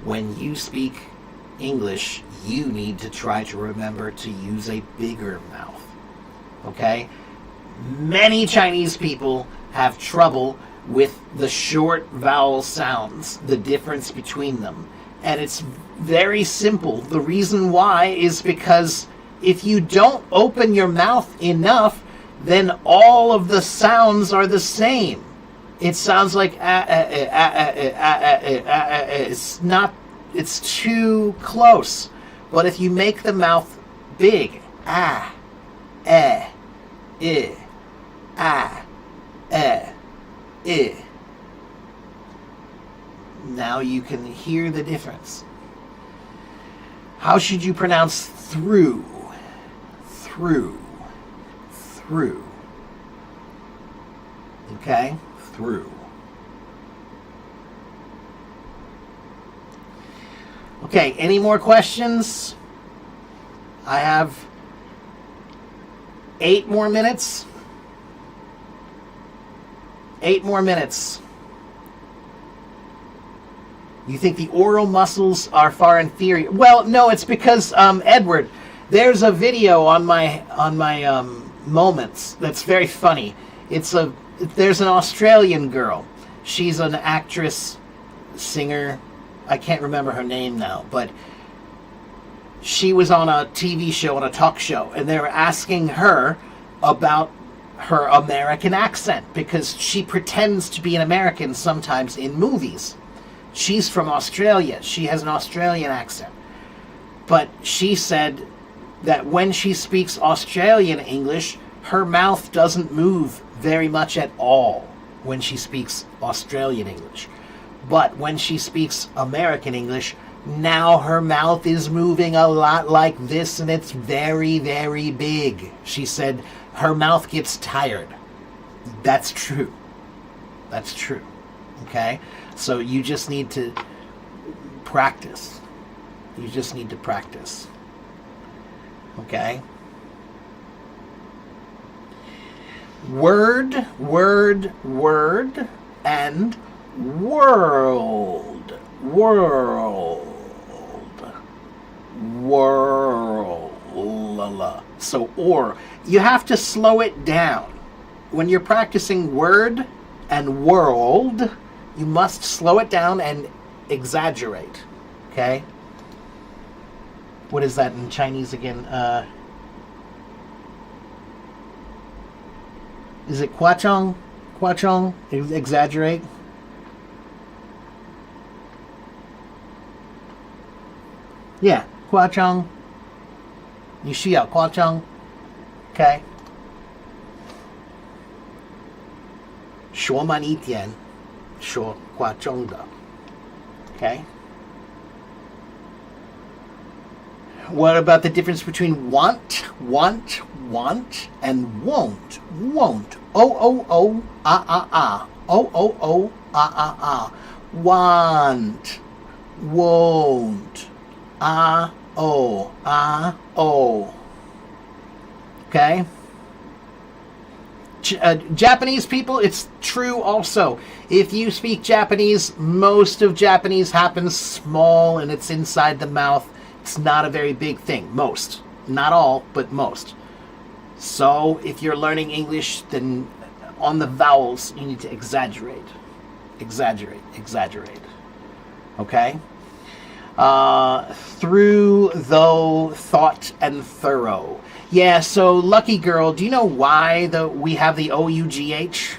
When you speak English, you need to try to remember to use a bigger mouth. Okay? Many Chinese people have trouble with the short vowel sounds, the difference between them. And it's very simple. The reason why is because if you don't open your mouth enough, then all of the sounds are the same. It sounds like it's not, it's too close. But if you make the mouth big, I, now you can hear the difference. How should you pronounce through? Through. Okay? Through. Okay, any more questions? I have 8 more minutes. 8 more minutes. You think the oral muscles are far inferior? Well, no, it's because Edward, there's a video on my moments that's very funny. There's an Australian girl. She's an actress, singer. I can't remember her name now, but she was on a TV show, on a talk show, and they were asking her about her American accent because she pretends to be an American sometimes in movies. She's from Australia. She has an Australian accent. But she said that when she speaks Australian English, her mouth doesn't move very much at all when she speaks Australian English. But when she speaks American English, Now her mouth is moving a lot like this, and it's very, very big. She said her mouth gets tired. That's true. That's true. Okay? So you just need to practice. You just need to practice. Okay? Word, word, word, and world. World. World. So, or. You have to slow it down. When you're practicing word and world, you must slow it down and exaggerate. Okay? What is that in Chinese again? Is it Kuachong? Kuachong? Exaggerate? Yeah, Kuachong. You see out Kuachong? Okay. 说慢一点，说夸张的. Okay? What about the difference between want, want, want, and won't? Won't. O, ah. O, ah. Want. Won't. O. Okay? Japanese people, it's true also. If you speak Japanese, most of Japanese happens small and it's inside the mouth. It's not a very big thing. Most. Not all, but most. So, if you're learning English, then on the vowels, you need to exaggerate. Exaggerate. Exaggerate. Okay? Through, though, thought, and thorough. Yeah, so, lucky girl, do you know why we have the O-U-G-H?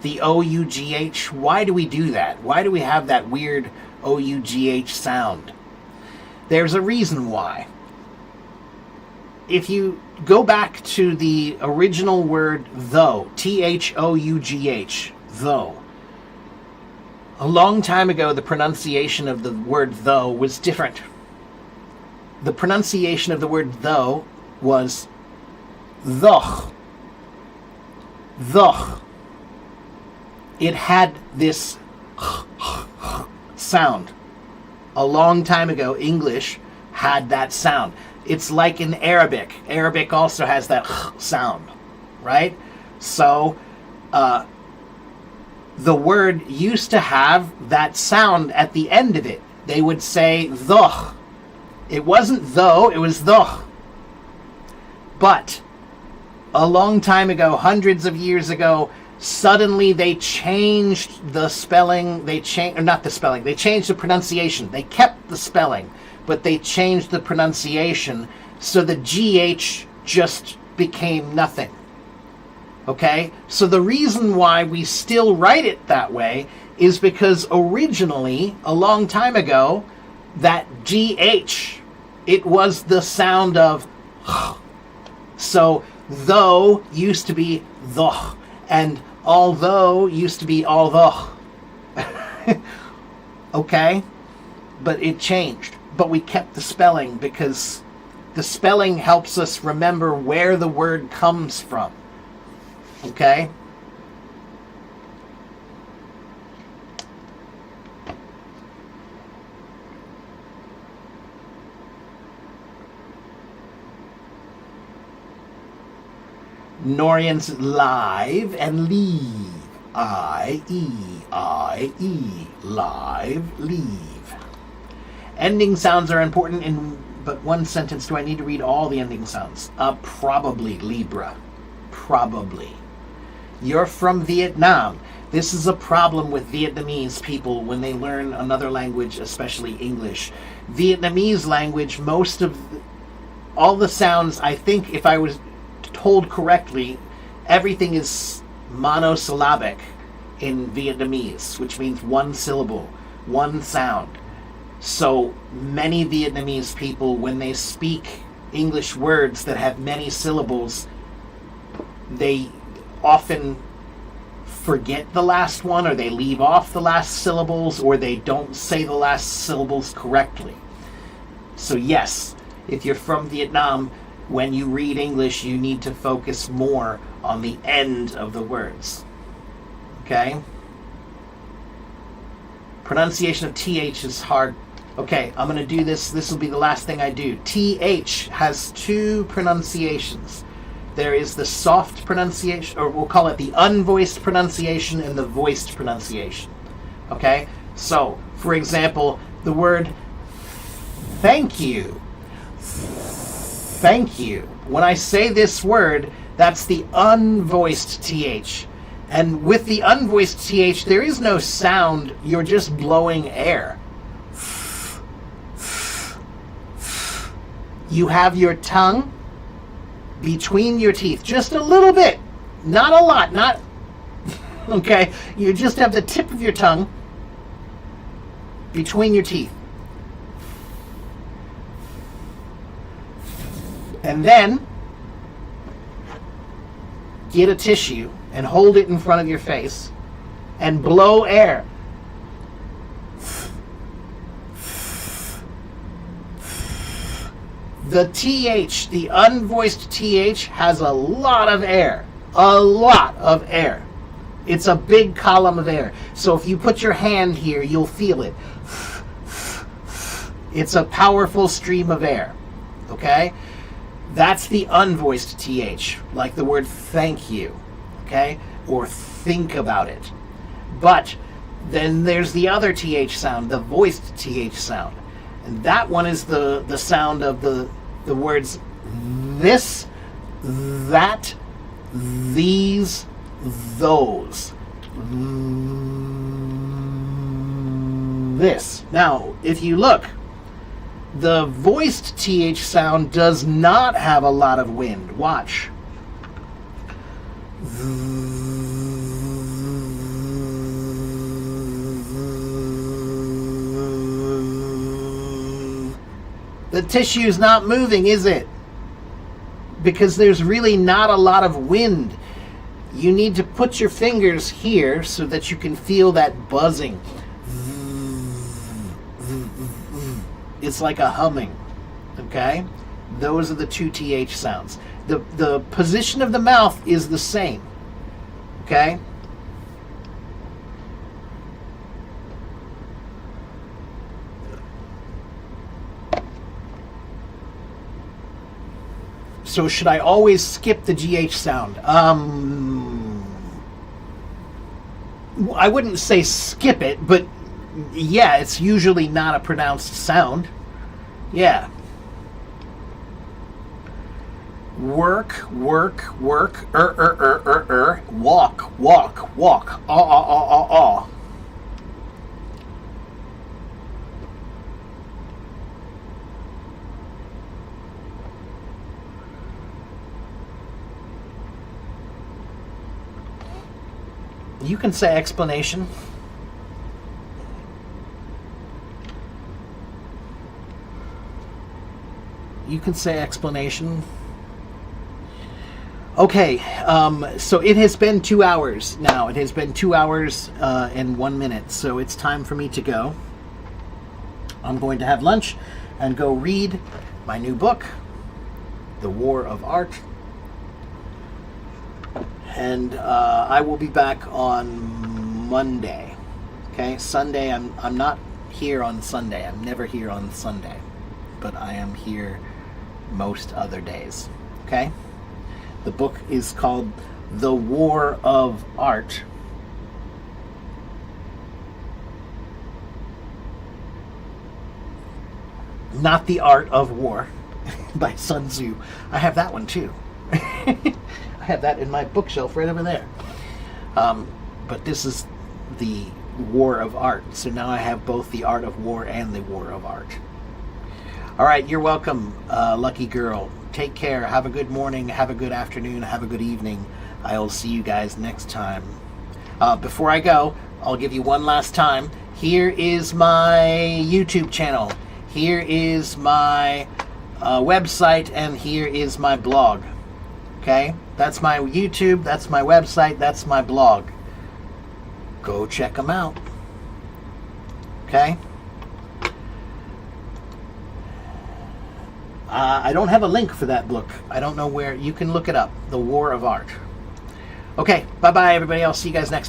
The O-U-G-H? Why do we do that? Why do we have that weird O-U-G-H sound? There's a reason why. If you go back to the original word though, T-H-O-U-G-H, though, a long time ago the pronunciation of the word though was different. The pronunciation of the word though was thoch. Thoch. It had this sound. A long time ago, English had that sound. It's like in Arabic. Arabic also has that sound, right? So, the word used to have that sound at the end of it. They would say thoch. It wasn't though, it was thoch. But, a long time ago, hundreds of years ago, suddenly they changed the spelling. They changed the pronunciation. They kept the spelling, but they changed the pronunciation, so the GH just became nothing. Okay? So the reason why we still write it that way is because originally, a long time ago, that GH, it was the sound of so though used to be thoch, and although used to be although. Okay? But it changed. But we kept the spelling because the spelling helps us remember where the word comes from. Okay? Norian's live and leave. I-E, live, leave. Ending sounds are important in but one sentence. Do I need to read all the ending sounds? Probably, Libra. Probably. You're from Vietnam. This is a problem with Vietnamese people when they learn another language, especially English. Vietnamese language, most of all the sounds, I think if I was told correctly, everything is monosyllabic in Vietnamese, which means one syllable, one sound. So many Vietnamese people, when they speak English words that have many syllables, they often forget the last one, or they leave off the last syllables, or they don't say the last syllables correctly. So yes, if you're from Vietnam, when you read English, you need to focus more on the end of the words. Okay? Pronunciation of TH is hard. Okay, I'm going to do this. This will be the last thing I do. TH has two pronunciations. There is the soft pronunciation, or we'll call it the unvoiced pronunciation, and the voiced pronunciation. Okay? So, for example, the word thank you. Thank you. When I say this word, that's the unvoiced TH. And with the unvoiced TH, there is no sound. You're just blowing air. You have your tongue between your teeth, just a little bit, not a lot, not, okay? You just have the tip of your tongue between your teeth. And then get a tissue and hold it in front of your face and blow air. The TH, the unvoiced TH, has a lot of air. A lot of air. It's a big column of air. So if you put your hand here, you'll feel it. It's a powerful stream of air. Okay? That's the unvoiced TH, like the word thank you. Okay? Or think about it. But then there's the other TH sound, the voiced TH sound. And that one is the sound of the words this, that, these, those. This. Now, if you look, the voiced TH sound does not have a lot of wind. Watch. The tissue's not moving, is it? Because there's really not a lot of wind. You need to put your fingers here so that you can feel that buzzing. It's like a humming. Okay? Those are the two TH sounds. The position of the mouth is the same. Okay? So should I always skip the GH sound? I wouldn't say skip it, but yeah, it's usually not a pronounced sound. Yeah. Work, work, work, walk, walk, walk, aw. You can say explanation. You can say explanation. Okay, so it has been 2 hours now. It has been 2 hours and 1 minute, so it's time for me to go. I'm going to have lunch and go read my new book, The War of Art. And I will be back on Monday. Okay, Sunday, I'm not here on Sunday. I'm never here on Sunday. But I am here most other days. Okay? The book is called The War of Art. Not The Art of War by Sun Tzu. I have that one too. I have that in my bookshelf right over there. But this is the War of Art. So now I have both the Art of War and the War of Art. All right, you're welcome, lucky girl. Take care. Have a good morning. Have a good afternoon. Have a good evening. I'll see you guys next time. Before I go, I'll give you one last time. Here is my YouTube channel. Here is my website, and here is my blog. Okay? That's my YouTube. That's my website. That's my blog. go check them out. Okay? I don't have a link for that book. I don't know where. You can look it up. The War of Art. Okay, bye-bye, everybody. I'll see you guys next